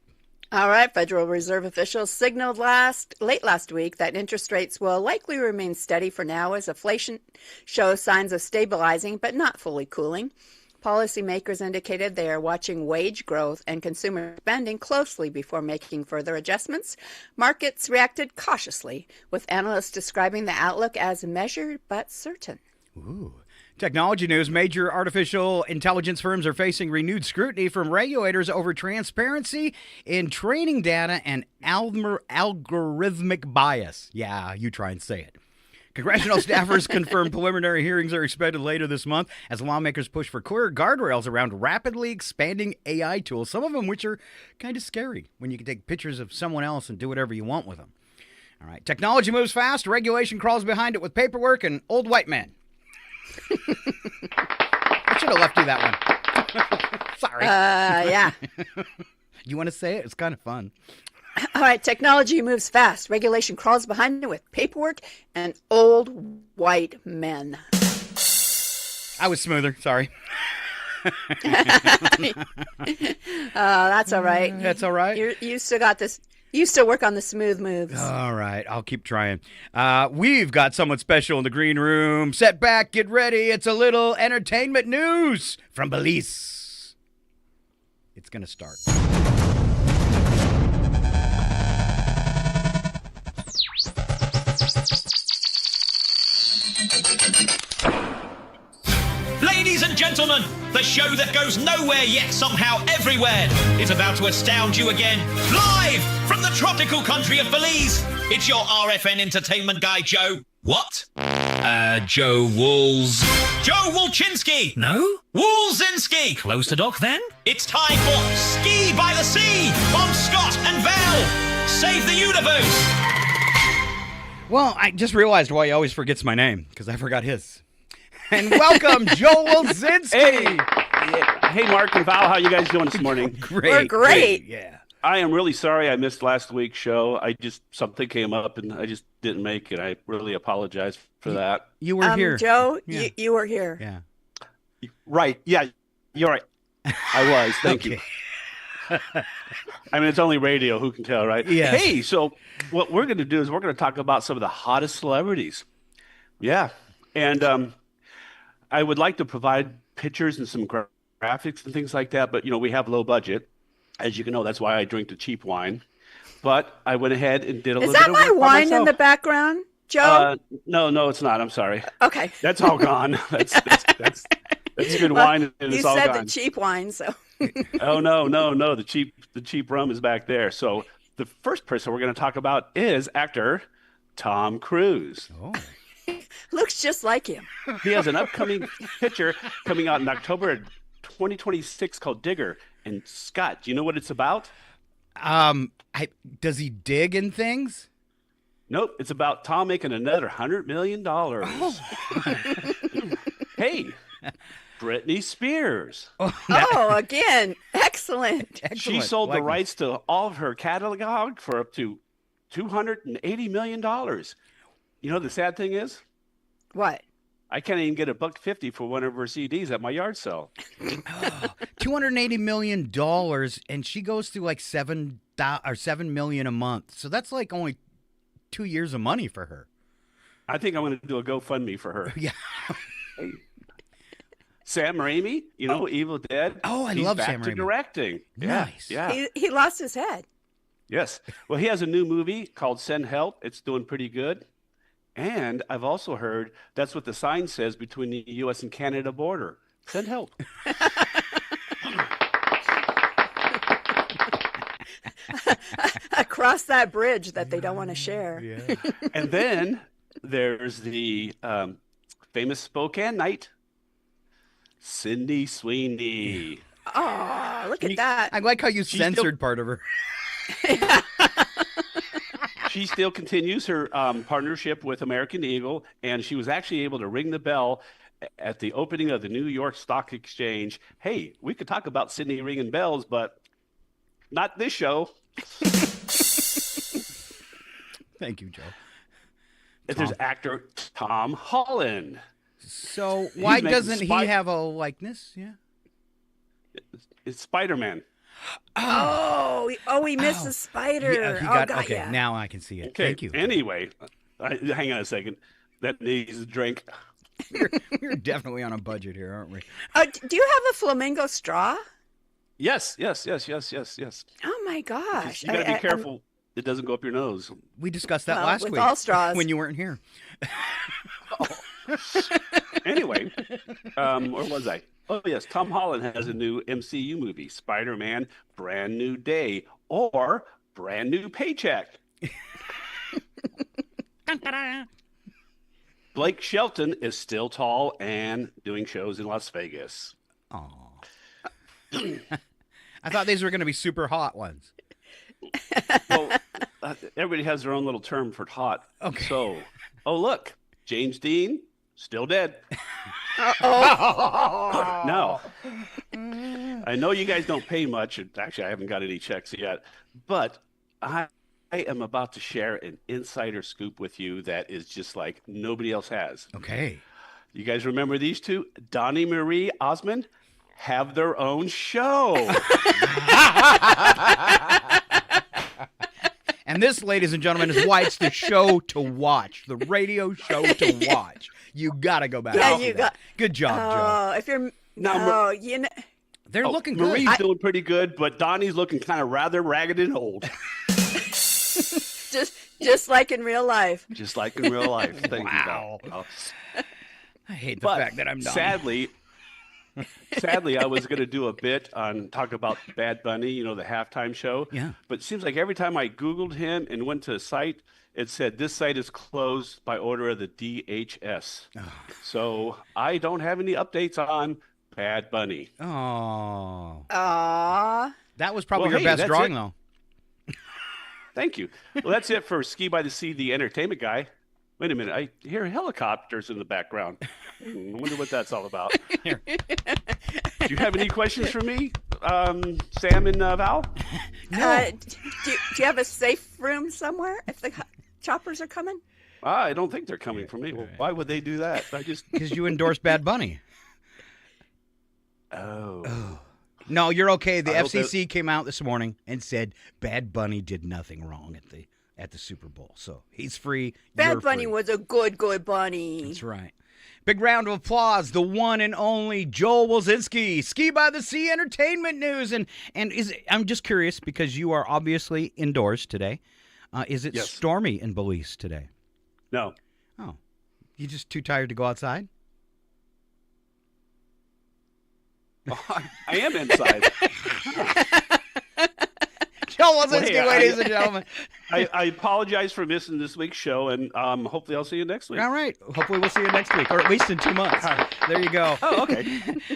All right, Federal Reserve officials signaled late last week that interest rates will likely remain steady for now as inflation shows signs of stabilizing but not fully cooling. Policymakers indicated they are watching wage growth and consumer spending closely before making further adjustments. Markets reacted cautiously, with analysts describing the outlook as measured but certain. Ooh. Technology news. Major artificial intelligence firms are facing renewed scrutiny from regulators over transparency in training data and algorithmic bias. Yeah, you try and say it. Congressional staffers confirmed preliminary hearings are expected later this month as lawmakers push for clear guardrails around rapidly expanding AI tools, some of them which are kind of scary when you can take pictures of someone else and do whatever you want with them. All right, technology moves fast, regulation crawls behind it with paperwork and old white men. I should have left you that one. Sorry. Yeah. You want to say it? It's kind of fun. All right, technology moves fast. Regulation crawls behind it with paperwork and old white men. I was smoother. Sorry. That's all right. That's all right. You still got this. You still work on the smooth moves. All right. I'll keep trying. We've got someone special in the green room. Sit back. Get ready. It's a little entertainment news from Belize. It's going to start. Ladies and gentlemen, the show that goes nowhere yet somehow everywhere is about to astound you again. Live from the tropical country of Belize, it's your RFN entertainment guy, Joe. What? Joe Wulzynski. No? Wulzynski. Close to Doc then? It's time for Ski by the Sea on Scott and Val. Save the universe. Well, I just realized why he always forgets my name, because I forgot his. And welcome, Joe Wulzynski. Hey, Mark and Val, how you guys doing this morning? Great. We're great. Yeah. I am really sorry I missed last week's show. Something came up and I just didn't make it. I really apologize for that. You were here. Joe, Yeah. you were here. Yeah. Right. Yeah, you're right. I was. Thank you. I mean, it's only radio. Who can tell, right? Yes. Hey, so what we're going to do is we're going to talk about some of the hottest celebrities. Yeah. And I would like to provide pictures and some graphics and things like that, but, we have low budget. As you can know, that's why I drink the cheap wine. But I went ahead and did a little bit of work Is that my wine in myself. the background, Joe? No, it's not. I'm sorry. Okay. That's all gone. That's good wine, and You it's all said gone. the cheap wine, so. Oh no! The cheap rum is back there. So the first person we're going to talk about is actor Tom Cruise. Oh. Looks just like him. He has an upcoming picture coming out in October 2026 called Digger. And Scott, do you know what it's about? Does he dig in things? Nope. It's about Tom making another $100 million. Oh. Hey, Britney Spears. Oh, again. Excellent. She sold the rights to all of her catalog for up to $280 million. You know the sad thing is? What? I can't even get $1.50 for one of her CDs at my yard sale. $280 million, and she goes through like $7 million a month. So that's like only 2 years of money for her. I think I'm going to do a GoFundMe for her. Yeah. Hey. Sam Raimi, Evil Dead. Oh, I He's love back Sam to Raimi. directing. Nice. Yeah. He lost his head. Yes. Well, he has a new movie called Send Help. It's doing pretty good. And I've also heard that's what the sign says between the U.S. and Canada border. Send help. Across that bridge that they don't want to share. Yeah. And then there's the famous Spokane Knight, Cindy Sweeney. Oh, look at that. I like how you censored part of her. She still continues her partnership with American Eagle, and she was actually able to ring the bell at the opening of the New York Stock Exchange. Hey, we could talk about Sydney ringing bells, but not this show. Thank you, Joe. There's actor Tom Holland. So why making doesn't he have a likeness? Yeah. It's Spider-Man. We missed the spider. Okay, ya. now I can see it. Okay. Thank you. Anyway, hang on a second. That needs a drink. We're definitely on a budget here, aren't we? Do you have a flamingo straw? Yes. Oh my gosh! You got to be careful. It doesn't go up your nose. We discussed that last with week all straws. when you weren't here. Anyway, where was I? Oh, yes. Tom Holland has a new MCU movie, Spider-Man Brand New Day, or Brand New Paycheck. Blake Shelton is still tall and doing shows in Las Vegas. Oh. I thought these were going to be super hot ones. Well, everybody has their own little term for hot. Okay. So, look, James Dean, still dead. Now, I know you guys don't pay much. Actually, I haven't got any checks yet. But I am about to share an insider scoop with you that is just like nobody else has. Okay. You guys remember these two? Donnie Marie Osmond have their own show. And this, ladies and gentlemen, is why it's the show to watch, the radio show to watch. You got to go back. Yeah, you got. Good job, Joe. If you're they're looking good. Marie's doing pretty good, but Donnie's looking kind of rather ragged and old. just like in real life. Just like in real life. Thank you, Val. I hate the fact that I'm done. Sadly, I was going to do a bit on talk about Bad Bunny, the halftime show. Yeah. But it seems like every time I Googled him and went to a site, it said this site is closed by order of the DHS. Oh. So I don't have any updates on Bad Bunny. Oh. Aww. That was probably your best drawing, though. Thank you. Well, that's it for Ski by the Sea, the entertainment guy. Wait a minute. I hear helicopters in the background. I wonder what that's all about. Do you have any questions for me, Sam and Val? No. Do you have a safe room somewhere if the choppers are coming? I don't think they're coming for me. Well, why would they do that? Because you endorsed Bad Bunny. Oh. No, you're okay. The FCC came out this morning and said Bad Bunny did nothing wrong at the Super Bowl. So he's free. Bad Bunny was a good bunny. That's right. Big round of applause. The one and only Joel Wulzynski, Ski by the Sea Entertainment News. And I'm just curious because you are obviously indoors today. Is it stormy in Belize today? No. Oh. You just too tired to go outside? Oh, I am inside. Joel Wulzynski, ladies and gentlemen. I apologize for missing this week's show, and hopefully I'll see you next week. All right. Hopefully we'll see you next week, or at least in 2 months. There you go. Oh, okay.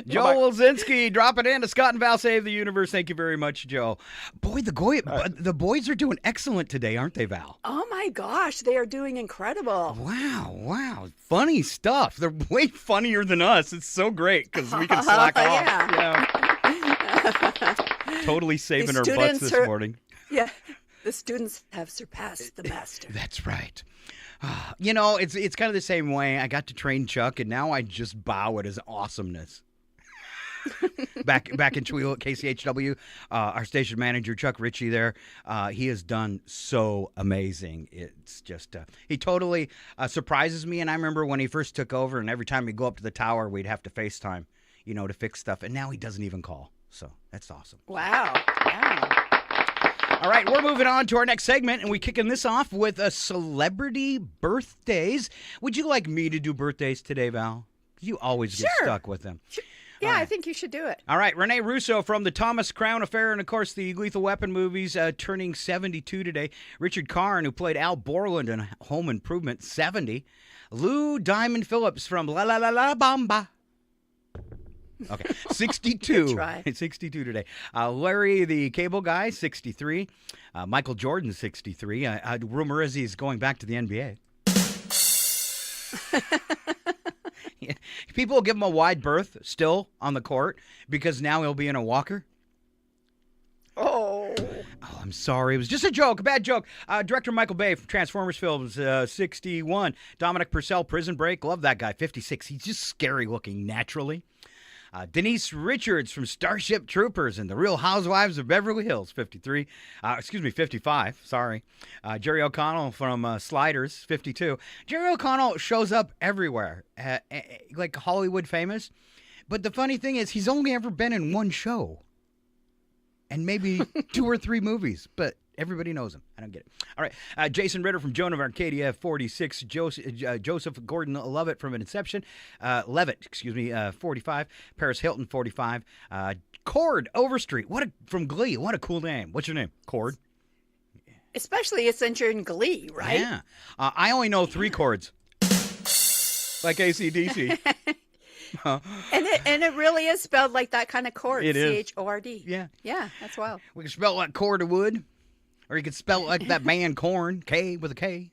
Joel Wulzynski, drop it in to Scott and Val Save the Universe. Thank you very much, Joe. Boy, the boys are doing excellent today, aren't they, Val? Oh, my gosh. They are doing incredible. Wow. Funny stuff. They're way funnier than us. It's so great because we can slack off. Yeah. Totally saving our butts this morning. Yeah, the students have surpassed the master. That's right. It's kind of the same way. I got to train Chuck, and now I just bow at his awesomeness. back in Cheweel at KCHW, our station manager, Chuck Ritchie there, he has done so amazing. It's just, he totally surprises me, and I remember when he first took over, and every time he'd go up to the tower, we'd have to FaceTime, to fix stuff, and now he doesn't even call. So that's awesome. Wow. All right, we're moving on to our next segment, and we're kicking this off with celebrity birthdays. Would you like me to do birthdays today, Val? You always get stuck with them. Yeah, right. I think you should do it. All right, Renee Russo from the Thomas Crown Affair and, of course, the Lethal Weapon movies, turning 72 today. Richard Karn, who played Al Borland in Home Improvement, 70. Lou Diamond Phillips from La La La La Bamba. Okay, 62. Good try. 62 today. Larry, the cable guy, 63. Michael Jordan, 63. Rumor is he's going back to the NBA. Yeah. People will give him a wide berth still on the court because now he'll be in a walker. Oh, I'm sorry. It was just a joke, a bad joke. Director Michael Bay from Transformers films, 61. Dominic Purcell, Prison Break. Love that guy, 56. He's just scary looking naturally. Denise Richards from Starship Troopers and The Real Housewives of Beverly Hills, 53. 55, sorry. Jerry O'Connell from Sliders, 52. Jerry O'Connell shows up everywhere, like Hollywood famous. But the funny thing is, he's only ever been in one show. And maybe 2 or 3 movies, but everybody knows him. I don't get it. All right. Jason Ritter from Joan of Arcadia, 46. Joseph Gordon-Levitt from Inception. 45. Paris Hilton, 45. Cord Overstreet. From Glee. What a cool name. What's your name? Cord? especially since you're in Glee, right? Yeah. I only know 3 chords. Like AC/DC. And it really is spelled like that kind of chord. It is. C-H-O-R-D. Yeah. Yeah, that's wild. We can spell it like cord of wood, or you could spell it like that band Korn, K with a K.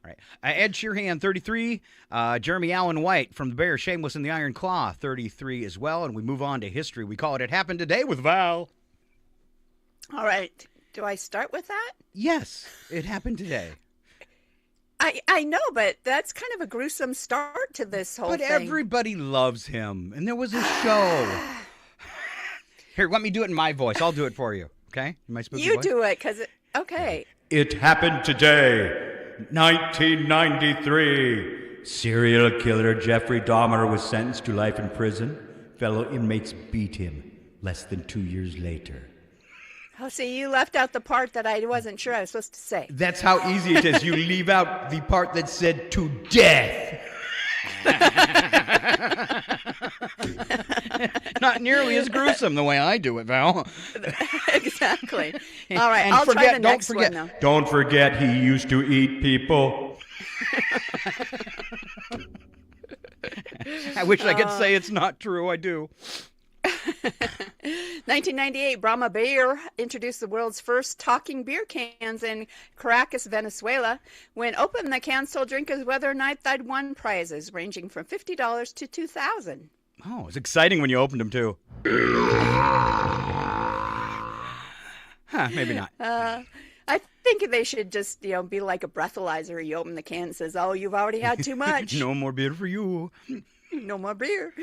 All right. Ed Sheeran, 33. Jeremy Allen White from The Bear, Shameless in the Iron Claw, 33 as well. And we move on to history. We call it It Happened Today with Val. All right. Do I start with that? Yes, it happened today. I know, but that's kind of a gruesome start to this whole thing. But everybody loves him, and there was a show. Here, let me do it in my voice. I'll do it for you, okay? In my spooky You voice? do it, because okay. It happened today, 1993. Serial killer Jeffrey Dahmer was sentenced to life in prison. Fellow inmates beat him less than 2 years later. Oh, see, you left out the part that I wasn't sure I was supposed to say. That's how easy it is. You leave out the part that said to death. Not nearly as gruesome the way I do it, Val. Exactly. All right, And I'll try the next one, though. Don't forget he used to eat people. I wish I could say it's not true. I do. 1998, Brahma Beer introduced the world's first talking beer cans in Caracas, Venezuela. When opened, the cans told drinkers whether or not they'd won prizes ranging from $50 to $2,000. Oh, it's exciting when you opened them, too. Maybe not. I think they should just, be like a breathalyzer. You open the can and says, "Oh, you've already had too much. No more beer for you." No more beer.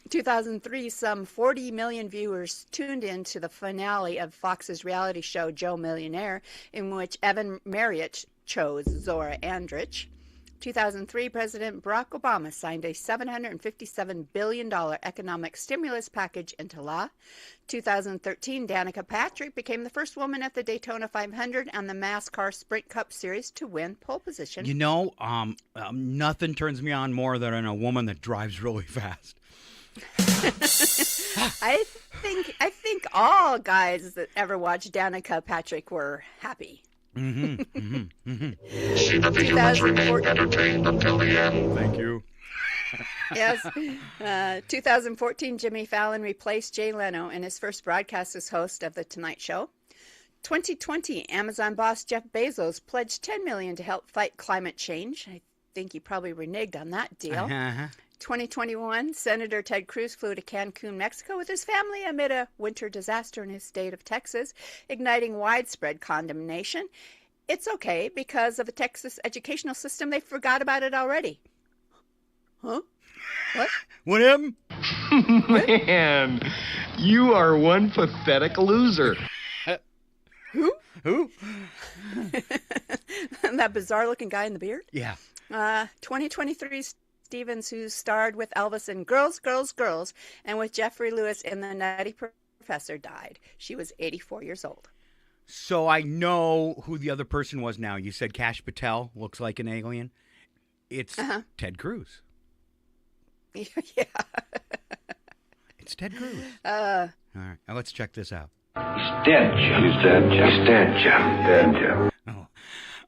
2003, some 40 million viewers tuned in to the finale of Fox's reality show Joe Millionaire, in which Evan Marriott chose Zora Andrich. 2003, President Barack Obama signed a $757 billion economic stimulus package into law. 2013, Danica Patrick became the first woman at the Daytona 500 and the NASCAR Sprint Cup Series to win pole position. Nothing turns me on more than a woman that drives really fast. I think all guys that ever watched Danica Patrick were happy. Mm-hmm. 2014. Thank you. Yes. 2014, Jimmy Fallon replaced Jay Leno in his first broadcast as host of The Tonight Show. 2020, Amazon boss Jeff Bezos pledged $10 million to help fight climate change. I think he probably reneged on that deal. 2021, Senator Ted Cruz flew to Cancun, Mexico with his family amid a winter disaster in his state of Texas, igniting widespread condemnation. It's okay, because of the Texas educational system, they forgot about it already. Huh? What? What happened? Man, you are one pathetic loser. Who? Who? That bizarre-looking guy in the beard? Yeah. 2023, Stevens, who starred with Elvis in Girls, Girls, Girls, and with Jeffrey Lewis in The Nutty Professor, died. She was 84 years old. So I know who the other person was now. You said Kash Patel looks like an alien. It's Ted Cruz. Yeah. It's Ted Cruz. All right, now let's check this out. He's dead, Joe. He's dead, Joe. He's dead, Joe. Dead, Joe. Oh.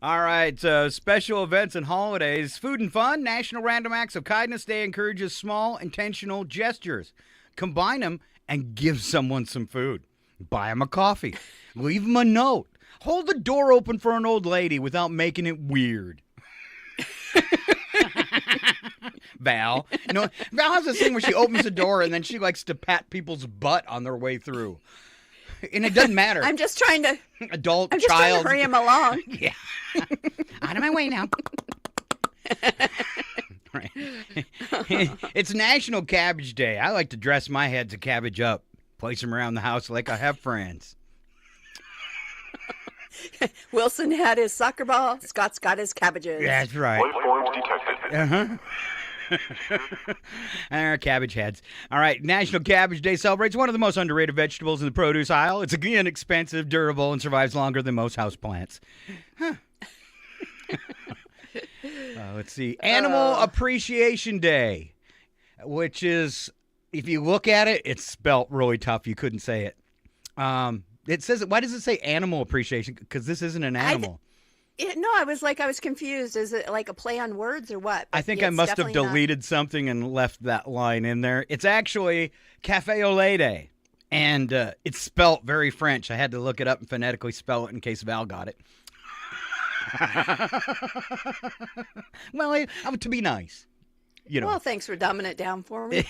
All right, special events and holidays. Food and fun, National Random Acts of Kindness Day encourages small, intentional gestures. Combine them and give someone some food. Buy them a coffee. Leave them a note. Hold the door open for an old lady without making it weird. Val. Val has this thing where she opens the door and then she likes to pat people's butt on their way through. And it doesn't matter. I'm just trying to adult, I'm just child. trying to hurry him along. Yeah. Out of my way now. Right. It's National Cabbage Day. I like to dress my heads of cabbage up, place them around the house like I have friends. Wilson had his soccer ball. Scott's got his cabbages. That's right. Uh-huh. Our cabbage heads. All right, National Cabbage Day celebrates one of the most underrated vegetables in the produce aisle. It's inexpensive, durable, and survives longer than most houseplants. Huh. Let's see. Animal Appreciation Day, which is, if you look at it, it's spelt really tough. You couldn't say it. It says, why does it say animal appreciation? Because this isn't an animal. I was confused. Is it like a play on words or what? But I think I must have deleted something and left that line in there. It's actually Café au lait Day, and it's spelt very French. I had to look it up and phonetically spell it in case Val got it. Well, to be nice, Well, thanks for dumbing it down for me.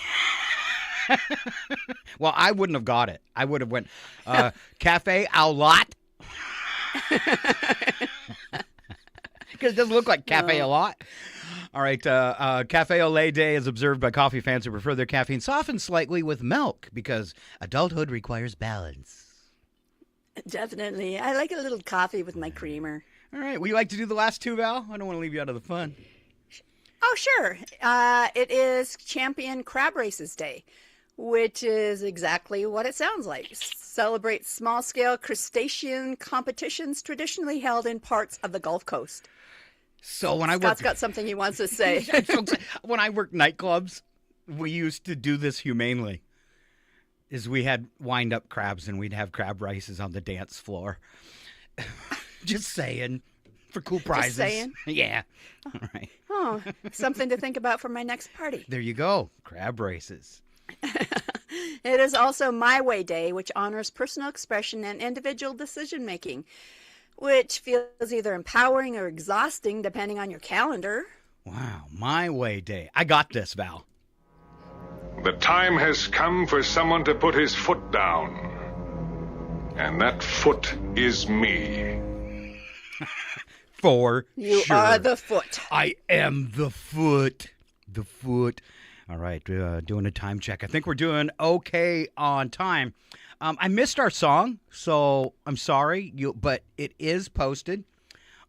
Well, I wouldn't have got it. I would have went Cafe au lot. Because it doesn't look like cafe a lot. All right. Cafe au lait Day is observed by coffee fans who prefer their caffeine softened slightly with milk because adulthood requires balance. Definitely. I like a little coffee with my creamer. All right. Would you like to do the last two, Val? I don't want to leave you out of the fun. Oh, sure. It is Champion Crab Races Day, which is exactly what it sounds like. Celebrates small-scale crustacean competitions traditionally held in parts of the Gulf Coast. So when Scott's got something he wants to say. When I worked nightclubs, we used to do this humanely. We had wind-up crabs, and we'd have crab races on the dance floor. Just saying. For cool prizes. Just saying? Yeah. All right. Oh, something to think about for my next party. There you go. Crab races. It is also My Way Day, which honors personal expression and individual decision-making, which feels either empowering or exhausting depending on your calendar. Wow. My Way Day. I got this, Val. The time has come for someone to put his foot down. And that foot is me. For you sure. are the foot. I am the foot. The foot. All right, doing a time check. I think we're doing okay on time. I missed our song, so I'm sorry, but it is posted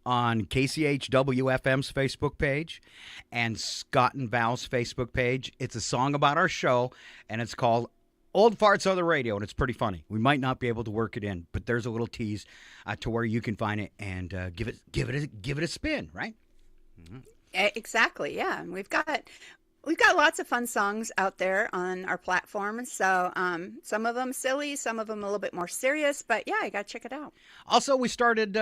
on KCHWFM's Facebook page and Scott and Val's Facebook page. It's a song about our show, and it's called Old Farts on the Radio, and it's pretty funny. We might not be able to work it in, but there's a little tease to where you can find it and give it a spin, right? Mm-hmm. Exactly. Yeah, and we've got lots of fun songs out there on our platform. So some of them silly, some of them a little bit more serious. But yeah, you got to check it out. Also, we started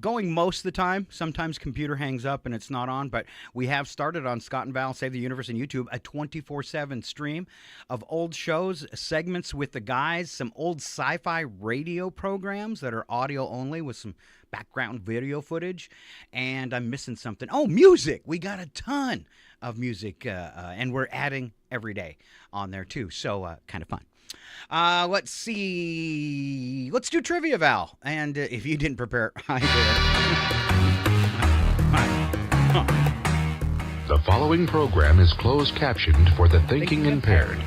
going most of the time. Sometimes computer hangs up and it's not on. But we have started on Scott and Val Save the Universe and YouTube a 24/7 stream of old shows, segments with the guys, some old sci-fi radio programs that are audio only with some background video footage. And I'm missing something. Oh, music. We got a ton of music, and we're adding every day on there too, so kind of fun. Let's see. Let's do trivia, Val. And if you didn't prepare, I did. The following program is closed captioned for the thinking impaired.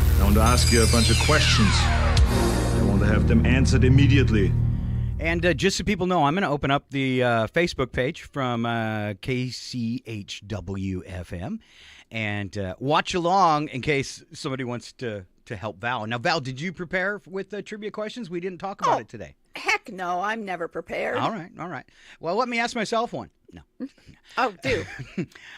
I want to ask you a bunch of questions. I want to have them answered immediately. And just so people know, I'm going to open up the Facebook page from KCHWFM and watch along in case somebody wants to help Val. Now, Val, did you prepare with the trivia questions? We didn't talk about it today. Heck no, I'm never prepared. All right. Well, let me ask myself one. No. Oh, do.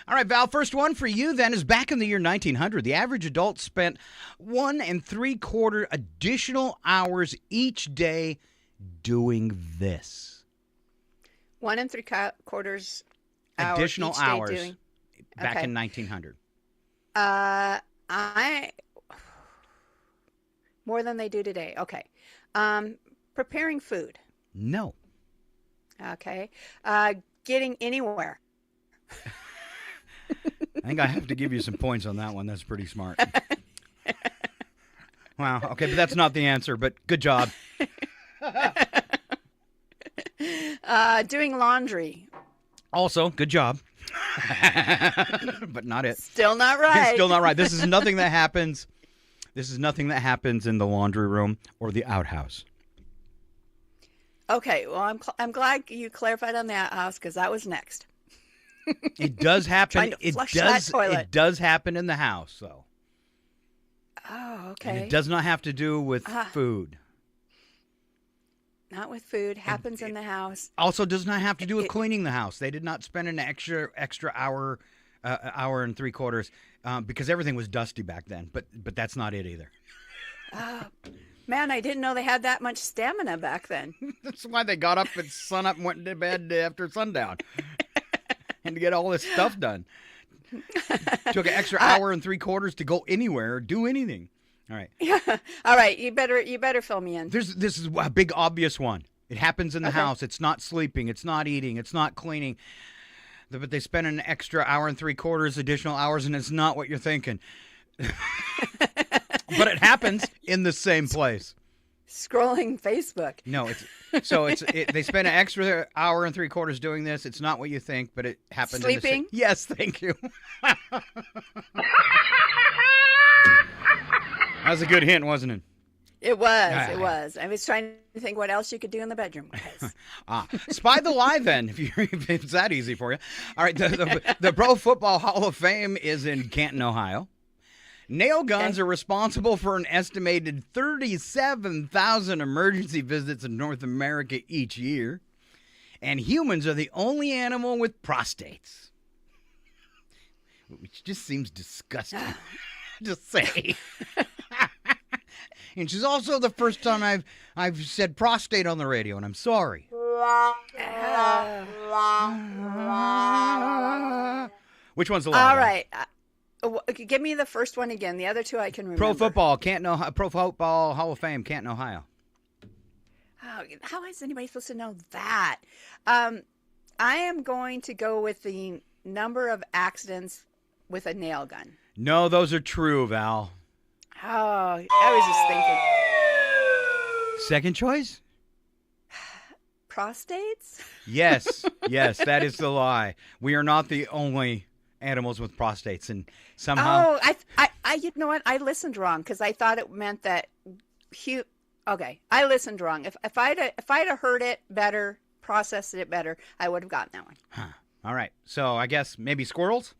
All right, Val, first one for you then is back in the year 1900. The average adult spent 1 3/4 additional hours each day doing this. 1 3/4 additional hours doing. back in 1900. I more than they do today. Okay. Preparing food. No. Okay. Getting anywhere. I think I have to give you some points on that one. That's pretty smart. Wow. Okay, but that's not the answer, but good job. Doing laundry. Also, good job. But not it. Still not right. Still not right. This is nothing that happens. This is nothing that happens in the laundry room or the outhouse. Okay, well, I'm glad you clarified on the outhouse because that was next. It does happen. Trying to flush that toilet. It does happen in the house, though. Oh, okay. And it does not have to do with food. Not with food. Happens in the house. Also, does not have to do with cleaning the house. They did not spend an extra hour, hour and 3/4, because everything was dusty back then. But that's not it either. Man, I didn't know they had that much stamina back then. That's why they got up at sunup and went to bed after sundown, and to get all this stuff done. Took an extra hour and 3/4 to go anywhere or do anything. All right. Yeah. All right. You better fill me in. This is a big obvious one. It happens in the house. It's not sleeping. It's not eating. It's not cleaning. But they spend an extra hour and 3/4 additional hours, and it's not what you're thinking. But it happens in the same place. Scrolling Facebook. No, they spend an extra hour and 3/4 doing this. It's not what you think, but it happens. Sleeping? Yes, thank you. That was a good hint, wasn't it? It was. It was. I was trying to think what else you could do in the bedroom. Spy the lie, then, if it's that easy for you. All right, the Pro Football Hall of Fame is in Canton, Ohio. Nail guns are responsible for an estimated 37,000 emergency visits in North America each year. And humans are the only animal with prostates. Which just seems disgusting to say. And she's also the first time I've said prostate on the radio, and I'm sorry. Which one's the lie? All right. Give me the first one again. The other two I can remember. Pro Football Hall of Fame, Canton, Ohio. Oh, how is anybody supposed to know that? I am going to go with the number of accidents with a nail gun. No, those are true, Val. Oh, I was just thinking. Second choice? Prostates? Yes, that is the lie. We are not the only animals with prostates, and somehow. Oh, I you know what? I listened wrong because I thought it meant that. Okay, I listened wrong. If I'd have heard it better, processed it better, I would have gotten that one. Huh. All right, so I guess maybe squirrels.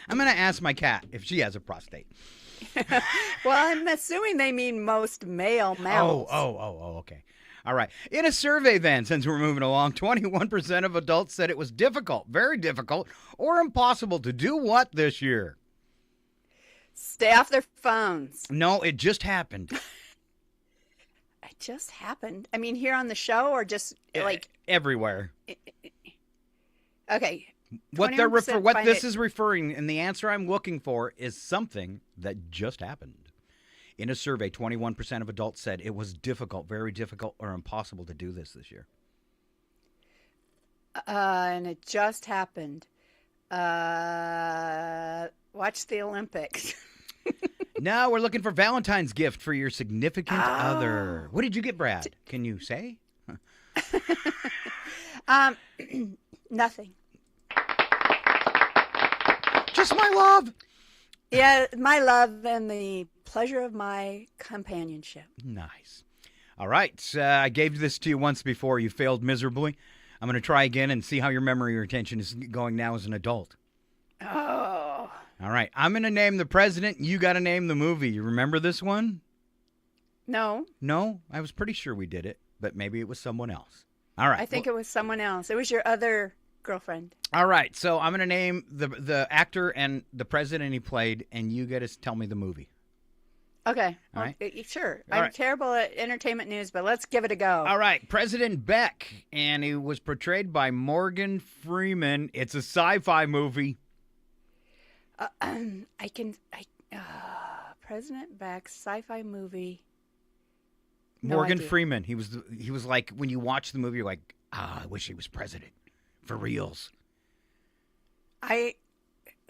I'm gonna ask my cat if she has a prostate. Well, I'm assuming they mean most male mammals. Oh, okay. All right. In a survey then, since we're moving along, 21% of adults said it was difficult, very difficult, or impossible to do what this year? Stay off their phones. No, it just happened. It just happened? I mean, here on the show or just like... Everywhere. Okay. What this is referring, and the answer I'm looking for, is something that just happened. In a survey, 21% of adults said it was difficult, very difficult, or impossible to do this year. And it just happened. Watch the Olympics. No, we're looking for Valentine's gift for your significant other. What did you get, Brad? Can you say? Nothing. Just my love. Yeah, my love and the pleasure of my companionship. Nice. All right. I gave this to you once before. You failed miserably. I'm going to try again and see how your memory retention is going now as an adult. Oh. All right. I'm going to name the president. You got to name the movie. You remember this one? No. No? I was pretty sure we did it, but maybe it was someone else. All right. I think it was someone else. It was your other girlfriend. All right. So I'm going to name the actor and the president he played, and you got to tell me the movie. Okay. All right. Sure. All I'm right. terrible at entertainment news, but let's give it a go. All right. President Beck, and he was portrayed by Morgan Freeman. It's a sci-fi movie. President Beck, sci-fi movie. Morgan idea. Freeman. He was like, when you watch the movie, you're like, I wish he was president. For reals.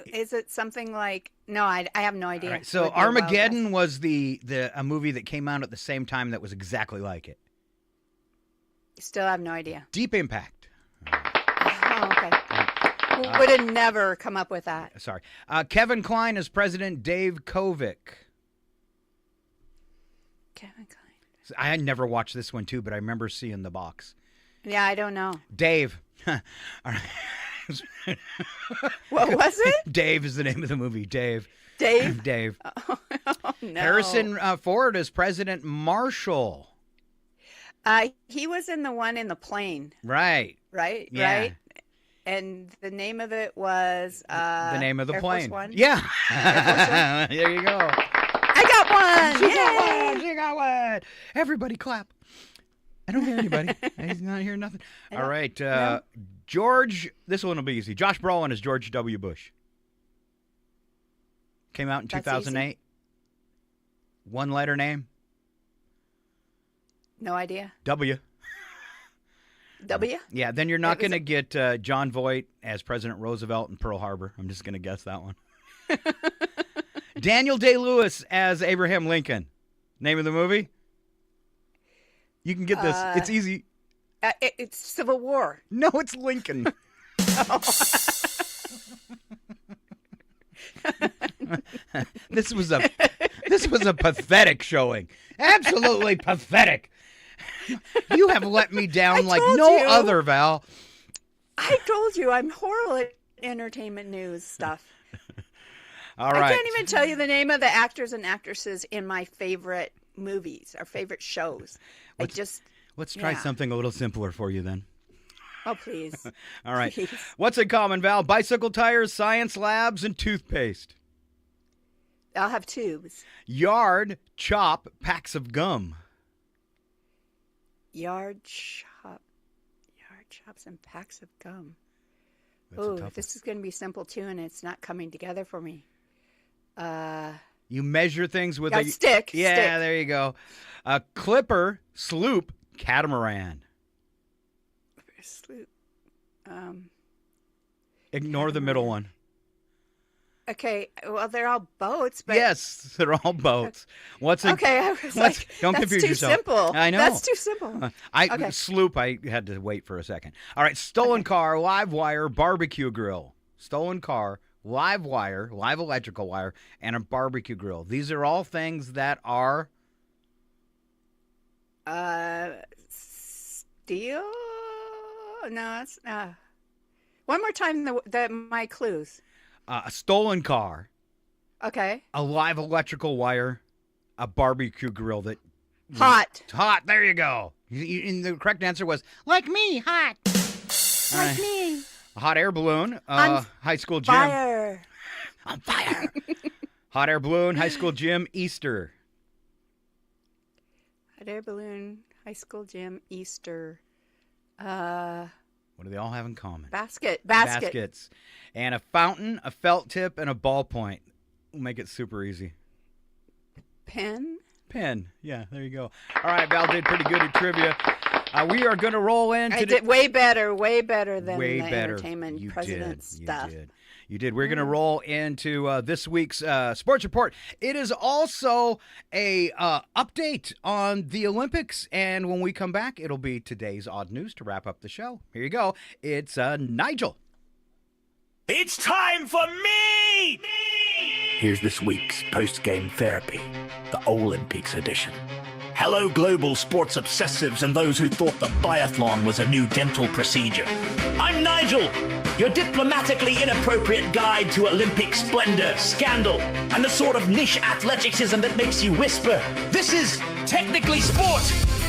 Is it something like? No, I have no idea. All right, so Armageddon was a movie that came out at the same time that was exactly like it. Still have no idea. Deep Impact. Oh, okay. Would have never come up with that. Sorry. Kevin Kline as President Dave Kovic. Kevin Kline. I had never watched this one, too, but I remember seeing the box. Yeah, I don't know. Dave. All right. What was it? Dave is the name of the movie. Dave. Dave? Dave. Oh, no. Harrison Ford as President Marshall. He was in the one in the plane. Right. Right? Yeah. Right? And the name of it was... the name of the Air plane. Force One? Yeah. Air Force One? There you go. I got one! She got one! She got one! Everybody clap. I don't hear anybody. He's not hearing nothing. All right. no. George, this one will be easy. Josh Brolin is George W. Bush. Came out in That's 2008. easy. One letter name. No idea. W. W? Yeah, then you're not going to get John Voight as President Roosevelt in Pearl Harbor. I'm just going to guess that one. Daniel Day-Lewis as Abraham Lincoln. Name of the movie? You can get this. It's easy. It's Civil War. No, it's Lincoln. This was a pathetic showing. Absolutely pathetic. You have let me down like no other, Val. I told you I'm horrible at entertainment news stuff. All right. I can't even tell you the name of the actors and actresses in my favorite movies or favorite shows. Let's try something a little simpler for you then. Oh, please. All right. Please. What's in common, Val? Bicycle tires, science labs, and toothpaste. I'll have tubes. Yard, chop, packs of gum. Yard chops and packs of gum. Oh, this is going to be simple too, and it's not coming together for me. You measure things with a stick. Yeah, stick. There you go. A clipper, sloop, catamaran. Sloop. Ignore the middle one. Okay, well, they're all boats, but... Yes, they're all boats. Okay, I was like, don't that's confuse too yourself. simple. I know. That's too simple. Okay. Sloop, I had to wait for a second. All right, stolen car, live wire, barbecue grill. Stolen car, live wire, live electrical wire, and a barbecue grill. These are all things that are... Steel? No, it's... One more time, my clues. A stolen car. Okay. A live electrical wire. A barbecue grill that... Hot. Hot. There you go. And the correct answer was, like me, hot. Like me. A hot air balloon. High school gym. Fire. On fire. Hot air balloon, high school gym, Easter. Hot air balloon, high school gym, Easter. What do they all have in common? Basket. Baskets. And a fountain, a felt tip, and a ballpoint. We'll make it super easy. Pen. Yeah, there you go. All right, Val did pretty good at trivia. We are going to roll into... I did way better than the entertainment you president did. stuff. You did. We're going to roll into this week's sports report. It is also a update on the Olympics, and when we come back, it'll be today's odd news to wrap up the show. Here you go. It's Nigel. It's time for me! Here's this week's post-game therapy, the Olympics edition. Hello, global sports obsessives and those who thought the biathlon was a new dental procedure. I'm Nigel, your diplomatically inappropriate guide to Olympic splendor, scandal, and the sort of niche athleticism that makes you whisper, "This is technically sport!"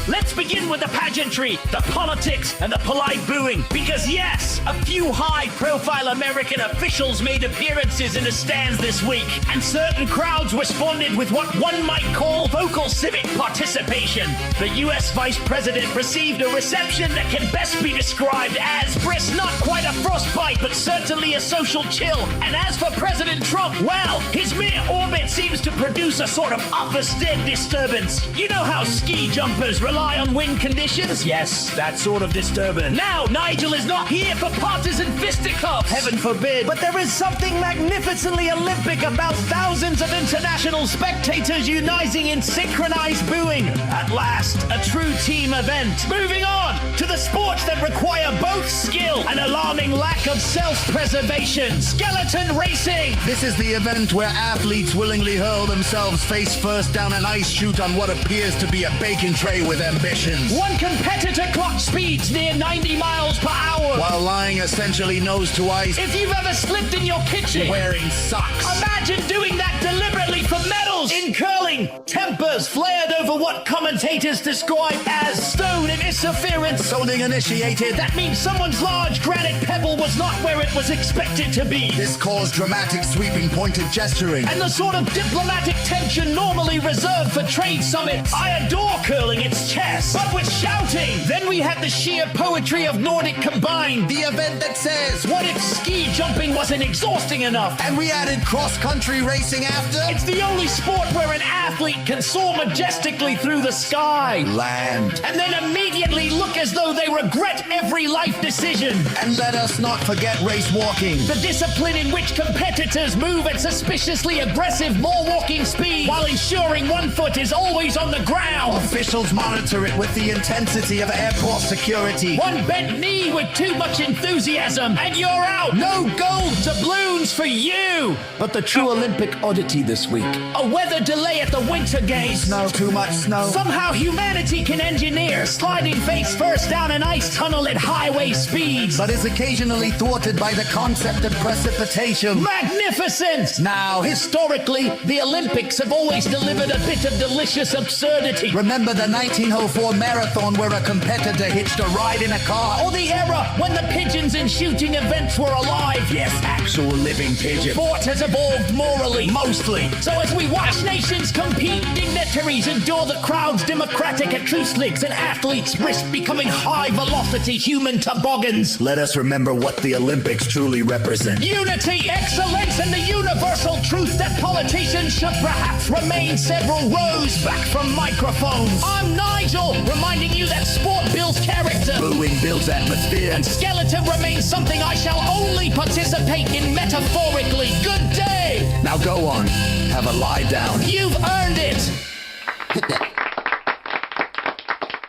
Let's begin with the pageantry, the politics, and the polite booing. Because yes, a few high-profile American officials made appearances in the stands this week, and certain crowds responded with what one might call vocal civic participation. The U.S. Vice President received a reception that can best be described as brisk, not quite a frostbite, but certainly a social chill. And as for President Trump, well, his mere orbit seems to produce a sort of upper stead disturbance. You know how ski jumpers rely on wind conditions? Yes, that sort of disturbance. Now, Nigel is not here for partisan fisticuffs, heaven forbid, but there is something magnificently Olympic about thousands of international spectators uniting in synchronized booing. At last, a true team event. Moving on to the sports that require both skill and alarming lack of self-preservation. Skeleton racing. This is the event where athletes willingly hurl themselves face first down an ice chute on what appears to be a bacon tray with ambitions. One competitor clocked speeds near 90 miles per hour while lying essentially nose to ice. If you've ever slipped in your kitchen wearing socks, imagine doing that deliberately for medals. In curling, tempers flared over what commentators describe as stone interference. Zoning initiated. That means someone's large granite pebble was not where it was expected to be. This caused dramatic sweeping pointed gesturing. And the sort of diplomatic tension normally reserved for trade summits. I adore curling, it's chess, but with shouting. Then we had the sheer poetry of Nordic combined. The event that says, what if ski jumping wasn't exhausting enough? And we added cross-country racing after? It's the only sport where an athlete can soar majestically through the sky. Land. And then immediately look as though they regret every life decision. And let us not forget race walking. The discipline in which competitors move at suspiciously aggressive ball walking speed while ensuring one foot is always on the ground. Officials monitor it with the intensity of airport security. One bent knee with too much enthusiasm and you're out. No gold doubloons for you. But the true Olympic oddity this week. A weather delay at the Winter Games. Snow, too much snow. Somehow humanity can engineer sliding face first down an ice tunnel at highway speeds. But is occasionally thwarted by the concept of precipitation. Magnificent! Now, historically, the Olympics have always delivered a bit of delicious absurdity. Remember the 1904 marathon where a competitor hitched a ride in a car? Or the era when the pigeons in shooting events were alive. Yes, actual living pigeons. Sport has evolved morally. Mostly. So as we watch nations compete, dignitaries endure the crowd's democratic acoustics, and athletes risk becoming high-velocity human toboggans. Let us remember what the Olympics truly represent. Unity, excellence, and the universal truth that politicians should perhaps remain several rows back from microphones. I'm Nigel, reminding you that sport builds character. Booing builds atmosphere. And skeleton remains something I shall only participate in metaphorically. Good day! Now go on. Have a lie down. You've earned it!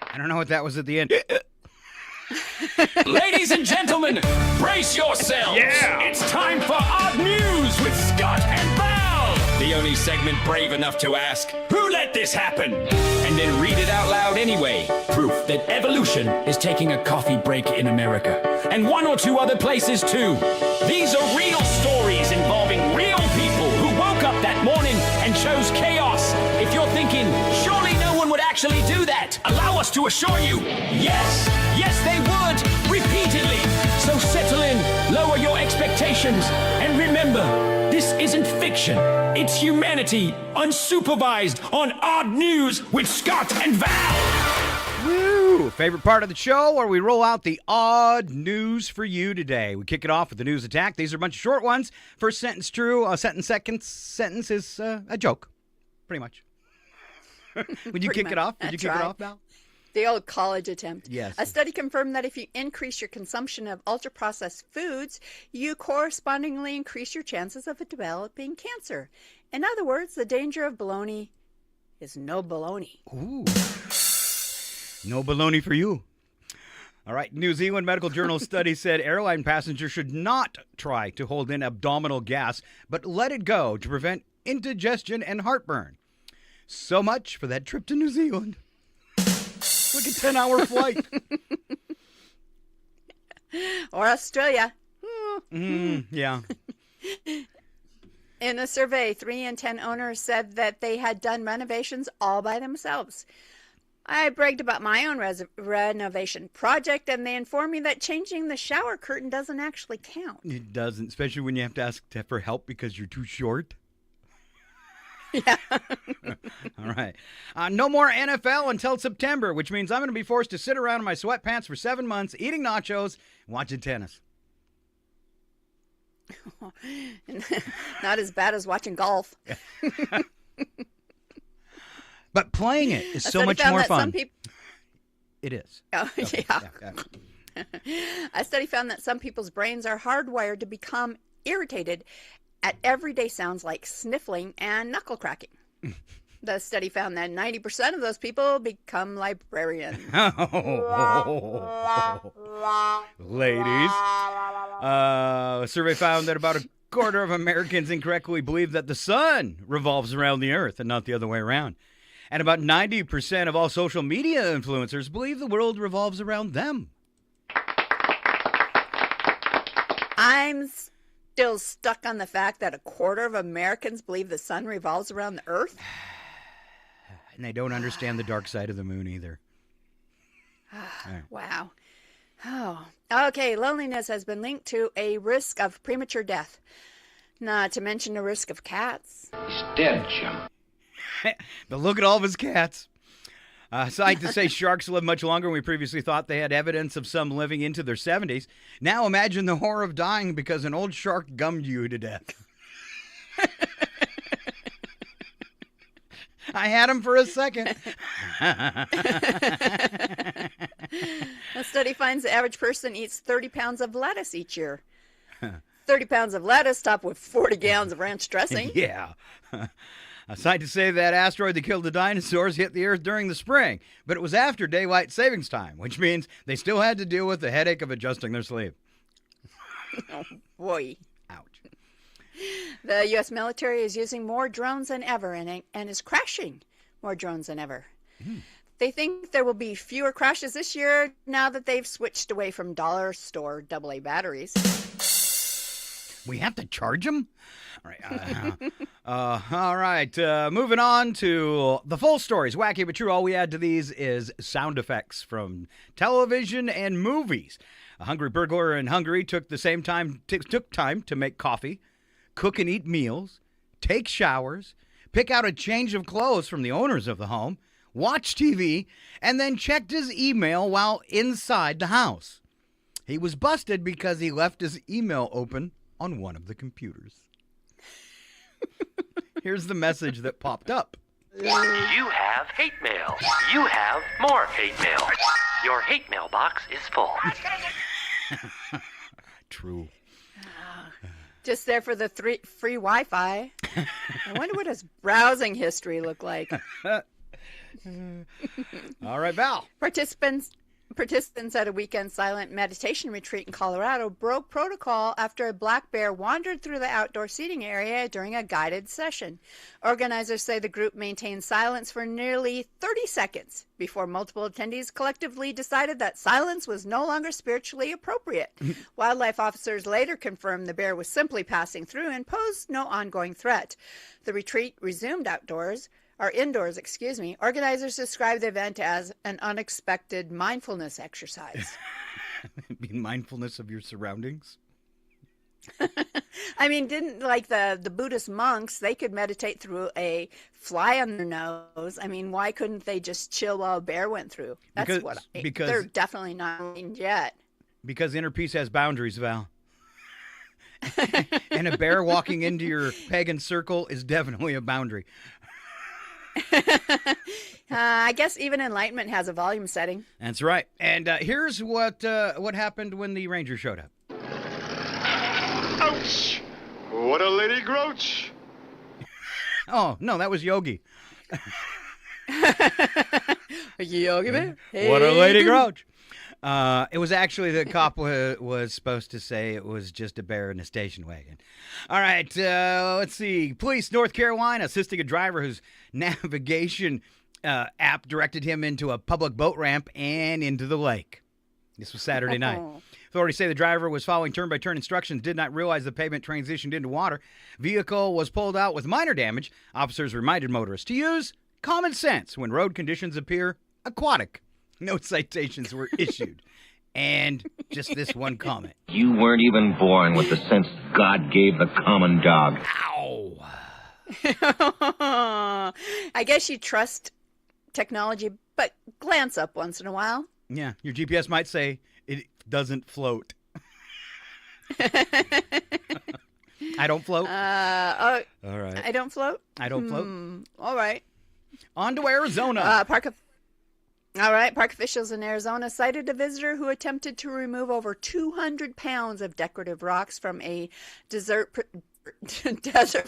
I don't know what that was at the end. Ladies and gentlemen, brace yourselves. Yeah. It's time for Odd News with Scott and Val. The only segment brave enough to ask, who let this happen? And then read it out loud anyway. Proof that evolution is taking a coffee break in America. And one or two other places too. These are real stories involving real people who woke up that morning and chose chaos. If you're thinking, surely no one would actually do that, allow us to assure you, yes, they would, repeatedly. So settle in, lower your expectations, and remember, this isn't fiction. It's humanity, unsupervised, on Odd News with Scott and Val. Woo! Favorite part of the show where we roll out the odd news for you today. We kick it off with the news attack. These are a bunch of short ones. First sentence true, second sentence is a joke, pretty much. Would you kick it off? Would you kick it off, Val? The old college attempt. Yes. A study confirmed that if you increase your consumption of ultra-processed foods, you correspondingly increase your chances of developing cancer. In other words, the danger of bologna is no bologna. Ooh. No baloney for you. All right. New Zealand Medical Journal study said airline passengers should not try to hold in abdominal gas, but let it go to prevent indigestion and heartburn. So much for that trip to New Zealand. Like a 10-hour flight. Or Australia. Yeah. In a survey, 3 in 10 owners said that they had done renovations all by themselves. I bragged about my own renovation project, and they informed me that changing the shower curtain doesn't actually count. It doesn't, especially when you have to ask for help because you're too short. Yeah. All right. No more NFL until September, which means I'm going to be forced to sit around in my sweatpants for 7 months, eating nachos, and watching tennis. Not as bad as watching golf. But playing it is so much more fun. It is. Oh, Okay. yeah. A study found that some people's brains are hardwired to become irritated at everyday sounds like sniffling and knuckle cracking. The study found that 90% of those people become librarians. Ladies. A survey found that about a quarter of Americans incorrectly believe that the sun revolves around the earth and not the other way around. And about 90% of all social media influencers believe the world revolves around them. I'm still stuck on the fact that a quarter of Americans believe the sun revolves around the earth. And they don't understand the dark side of the moon either. Right. Wow. Oh, okay. Loneliness has been linked to a risk of premature death, not to mention the risk of cats. He's dead, Jim. But look at all of his cats. Scientists say sharks live much longer than we previously thought. They had evidence of some living into their 70s. Now imagine the horror of dying because an old shark gummed you to death. I had him for a second. A study finds the average person eats 30 pounds of lettuce each year. 30 pounds of lettuce topped with 40 gallons of ranch dressing. Yeah. Scientists say that asteroid that killed the dinosaurs hit the Earth during the spring, but it was after daylight savings time, which means they still had to deal with the headache of adjusting their sleep. Oh, boy. Ouch. The U.S. military is using more drones than ever and is crashing more drones than ever. They think there will be fewer crashes this year now that they've switched away from dollar store AA batteries. We have to charge them? All right. Moving on to the full stories. Wacky but true. All we add to these is sound effects from television and movies. A hungry burglar in Hungary took time to make coffee, cook and eat meals, take showers, pick out a change of clothes from the owners of the home, watch TV, and then checked his email while inside the house. He was busted because he left his email open on one of the computers. Here's the message that popped up. You have hate mail. You have more hate mail. Your hate mail box is full. True. Just there for the free Wi-Fi. I wonder what his browsing history looked like. All right, Val. Participants at a weekend silent meditation retreat in Colorado broke protocol after a black bear wandered through the outdoor seating area during a guided session. Organizers say the group maintained silence for nearly 30 seconds before multiple attendees collectively decided that silence was no longer spiritually appropriate. Wildlife officers later confirmed the bear was simply passing through and posed no ongoing threat. The retreat resumed indoors. Organizers described the event as an unexpected mindfulness exercise. Be mindfulness of your surroundings? I mean, didn't like the Buddhist monks, they could meditate through a fly on their nose. I mean, why couldn't they just chill while a bear went through? Because they're definitely not enlightened yet. Because inner peace has boundaries, Val. And a bear walking into your pagan circle is definitely a boundary. I guess even enlightenment has a volume setting. That's right. And here's what happened when the ranger showed up. Ouch! What a lady grouch! Oh, no, that was Yogi. Yogi Bear? Hey, what a lady grouch. It was actually the cop was supposed to say it was just a bear in a station wagon. All right, let's see. Police, North Carolina, assisting a driver whose navigation app directed him into a public boat ramp and into the lake. This was Saturday night. Authorities say the driver was following turn-by-turn instructions, did not realize the pavement transitioned into water. Vehicle was pulled out with minor damage. Officers reminded motorists to use common sense when road conditions appear aquatic. No citations were issued. And just this one comment. You weren't even born with the sense God gave the common dog. Ow. I guess you trust technology, but glance up once in a while. Yeah, your GPS might say it doesn't float. I don't float. All right. I don't float. I don't float. All right. On to Arizona. All right. Park officials in Arizona cited a visitor who attempted to remove over 200 pounds of decorative rocks from a desert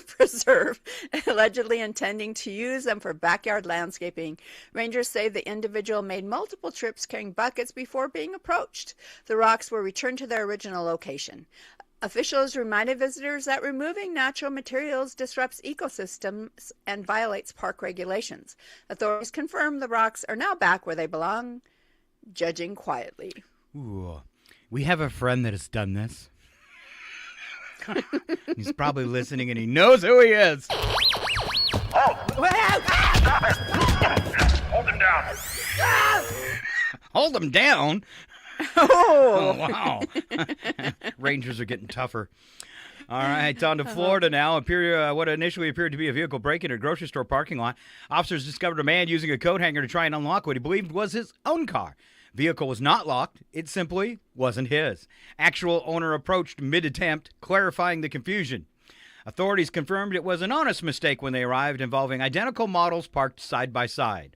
preserve, allegedly intending to use them for backyard landscaping. Rangers say the individual made multiple trips carrying buckets before being approached. The rocks were returned to their original location. Officials reminded visitors that removing natural materials disrupts ecosystems and violates park regulations. Authorities confirm the rocks are now back where they belong, judging quietly. Ooh, we have a friend that has done this. He's probably listening, and he knows who he is. Hold him down. Hold him down? Oh, wow. Rangers are getting tougher. All right, on to Florida now. What initially appeared to be a vehicle break-in at a grocery store parking lot. Officers discovered a man using a coat hanger to try and unlock what he believed was his own car. Vehicle was not locked. It simply wasn't his. Actual owner approached mid-attempt, clarifying the confusion. Authorities confirmed it was an honest mistake when they arrived, involving identical models parked side by side.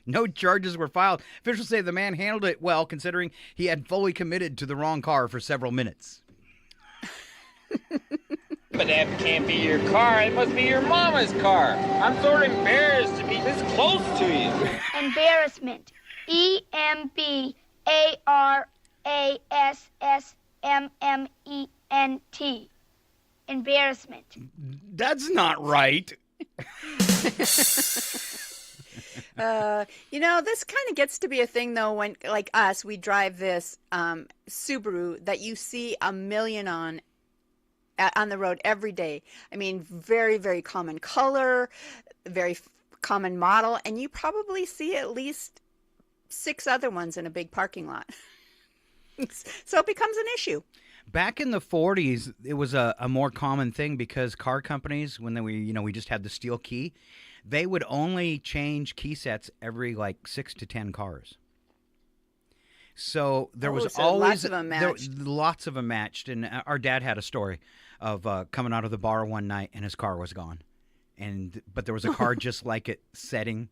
No charges were filed. Officials say the man handled it well, considering he had fully committed to the wrong car for several minutes. But that can't be your car. It must be your mama's car. I'm sort of embarrassed to be this close to you. Embarrassment. EMBARASSMMENT. Embarrassment. That's not right. This kind of gets to be a thing, though, when, like us, we drive this Subaru that you see a million on the road every day. I mean, very, very common color, very common model, and you probably see at least 6 other ones in a big parking lot. So it becomes an issue. Back in the 40s, it was a more common thing because car companies, when we just had the steel key, they would only change key sets every 6 to 10 cars. So there was always lots of them matched. And our dad had a story of coming out of the bar one night and his car was gone, but there was a car just like it setting,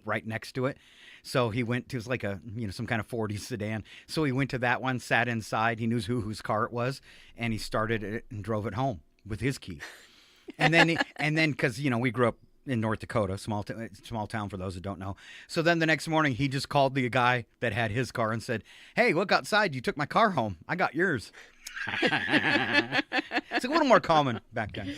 right next to it. So he went to, it was like some kind of 40 sedan. So he went to that one, sat inside. He knew whose car it was, and he started it and drove it home with his key. And then because we grew up in North Dakota, small town for those that don't know. So then the next morning, he just called the guy that had his car and said, "Hey, look outside. You took my car home. I got yours." It's a little more common back then.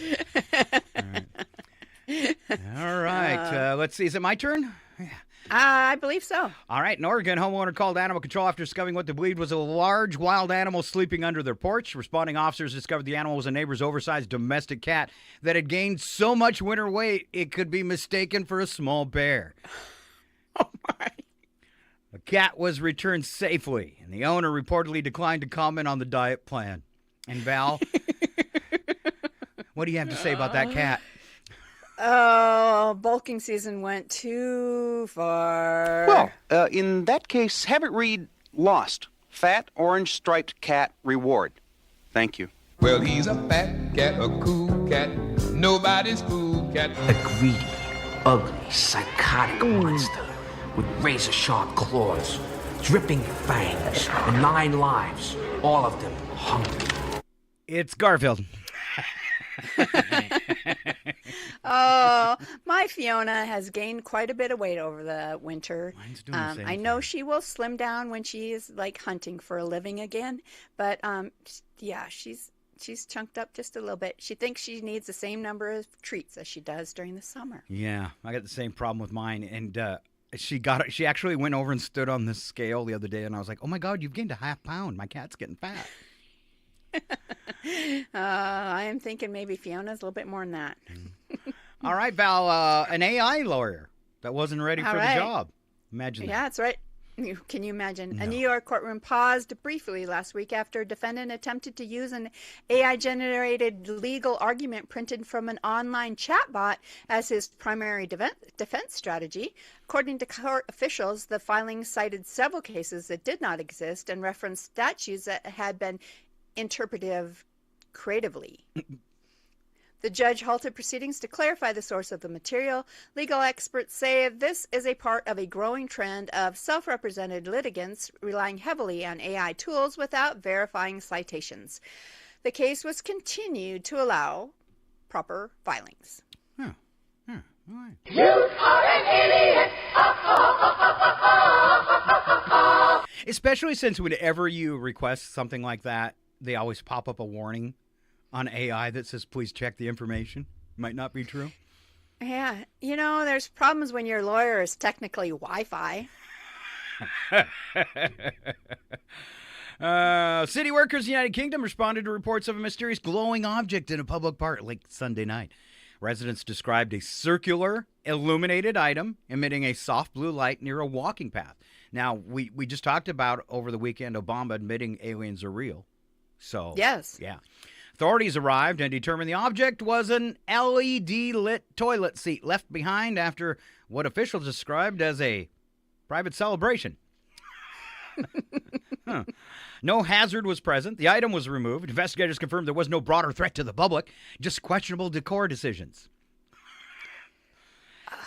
All right. Let's see. Is it my turn? Yeah. I believe so. All right. An Oregon homeowner called animal control after discovering what they believed was a large wild animal sleeping under their porch. Responding officers discovered the animal was a neighbor's oversized domestic cat that had gained so much winter weight it could be mistaken for a small bear. Oh, my. The cat was returned safely, and the owner reportedly declined to comment on the diet plan. And Val, what do you have to say about that cat? Oh, bulking season went too far. Well, in that case, have it read Lost. Fat, orange-striped cat reward. Thank you. Well, he's a fat cat, a cool cat, nobody's fool cat. A greedy, ugly, psychotic monster with razor-sharp claws, dripping fangs, and 9 lives, all of them hungry. It's Garfield. Oh, my Fiona has gained quite a bit of weight over the winter. Mine's doing the same I know she will slim down when she is hunting for a living again, but yeah, she's chunked up just a little bit. She thinks she needs the same number of treats as she does during the summer. Yeah, I got the same problem with mine, and she actually went over and stood on the scale the other day, and I was like, "Oh my God, you've gained a half pound. My cat's getting fat." I am thinking maybe Fiona's a little bit more than that. All right, Val, an AI lawyer that wasn't ready All for right. the job. Imagine that. Yeah, that's right. Can you imagine? No. A New York courtroom paused briefly last week after a defendant attempted to use an AI-generated legal argument printed from an online chatbot as his primary defense strategy. According to court officials, the filing cited several cases that did not exist and referenced statutes that had been interpreted creatively. The judge halted proceedings to clarify the source of the material. Legal experts say this is a part of a growing trend of self-represented litigants relying heavily on AI tools without verifying citations. The case was continued to allow proper filings. All right. You are an idiot. Especially since whenever you request something like that, they always pop up a warning on AI that says, please check the information. Might not be true. Yeah, there's problems when your lawyer is technically Wi-Fi. City workers in the United Kingdom responded to reports of a mysterious glowing object in a public park late Sunday night. Residents described a circular, illuminated item emitting a soft blue light near a walking path. Now, we just talked about over the weekend Obama admitting aliens are real. So, yes. Yeah. Authorities arrived and determined the object was an LED-lit toilet seat left behind after what officials described as a private celebration. No hazard was present. The item was removed. Investigators confirmed there was no broader threat to the public, just questionable decor decisions.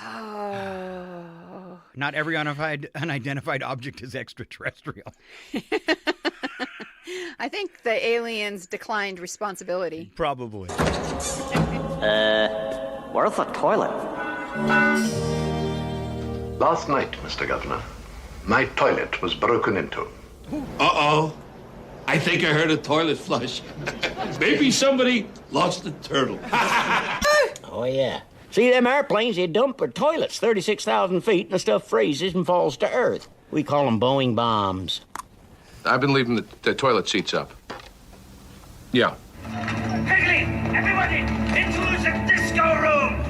Oh. Not every unidentified object is extraterrestrial. I think the aliens declined responsibility. Probably. Where's the toilet? Last night, Mr. Governor, my toilet was broken into. Uh-oh. I think I heard a toilet flush. Maybe somebody lost a turtle. Oh, yeah. See them airplanes, they dump their toilets 36,000 feet and the stuff freezes and falls to Earth. We call them Boeing bombs. I've been leaving the toilet seats up. Yeah. Quickly, everybody, into the disco room.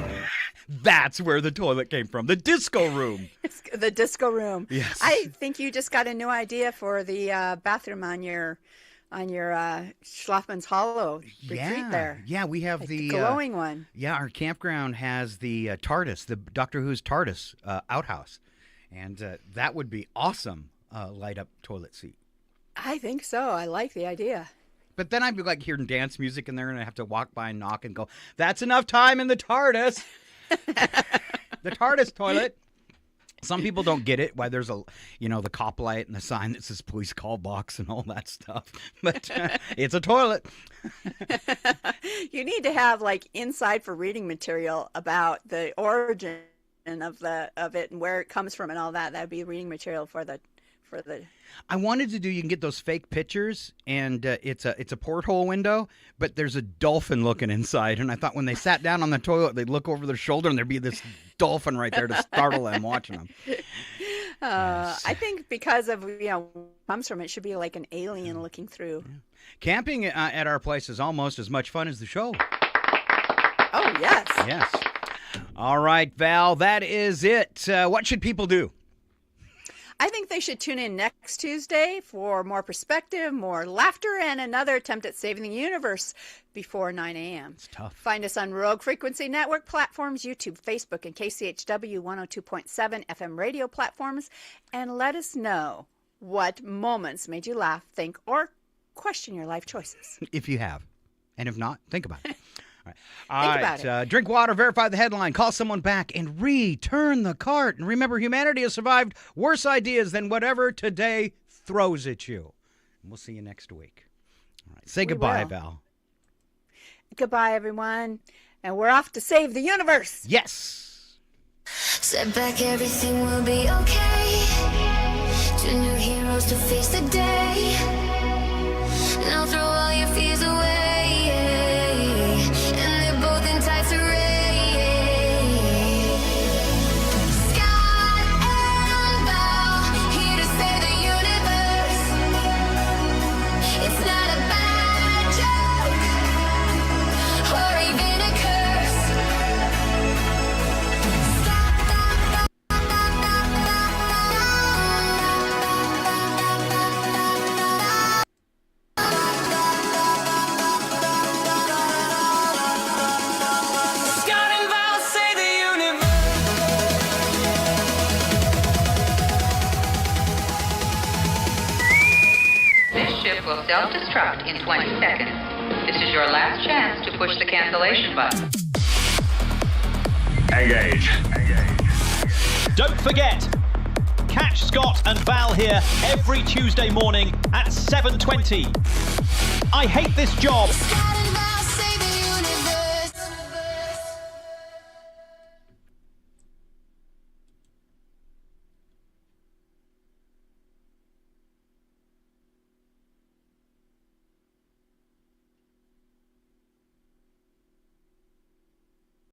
That's where the toilet came from. The disco room. The disco room. Yes. I think you just got a new idea for the bathroom on your Schlafman's Hollow retreat there. Yeah, we have Like the glowing one. Yeah, our campground has the TARDIS, the Doctor Who's TARDIS outhouse. And that would be awesome, light up toilet seat. I think so. I like the idea. But then I'd be like hearing dance music in there and I have to walk by and knock and go, that's enough time in the TARDIS. The TARDIS toilet. Some people don't get it, why there's the cop light and the sign that says police call box and all that stuff. But it's a toilet. You need to have inside for reading material about the origin of it and where it comes from and all that. That'd be reading material for the. I wanted to do. You can get those fake pictures, and it's a porthole window, but there's a dolphin looking inside. And I thought when they sat down on the toilet, they'd look over their shoulder, and there'd be this dolphin right there to startle them watching them. I think because of comes from it should be like an alien looking through. Camping at our place is almost as much fun as the show. Oh yes. Yes. All right, Val, that is it. What should people do? I think they should tune in next Tuesday for more perspective, more laughter, and another attempt at saving the universe before 9 a.m. It's tough. Find us on Rogue Frequency Network platforms, YouTube, Facebook, and KCHW 102.7 FM radio platforms, and let us know what moments made you laugh, think, or question your life choices. If you have. And if not, think about it. Think about it. Drink water, verify the headline, call someone back, and return the cart. And remember, humanity has survived worse ideas than whatever today throws at you. And we'll see you next week. All right. Say goodbye, Val. Goodbye, everyone. And we're off to save the universe. Yes. Step back, everything will be okay. Two new heroes to face the day. Now throw all your fears away. Types of Scott and Val, here to save the universe. It's not a bad joke or even a curse. will self-destruct in 20 seconds. This is your last chance to push the cancellation button. Engage. Don't forget, catch Scott and Val here every Tuesday morning at 7:20. I hate this job.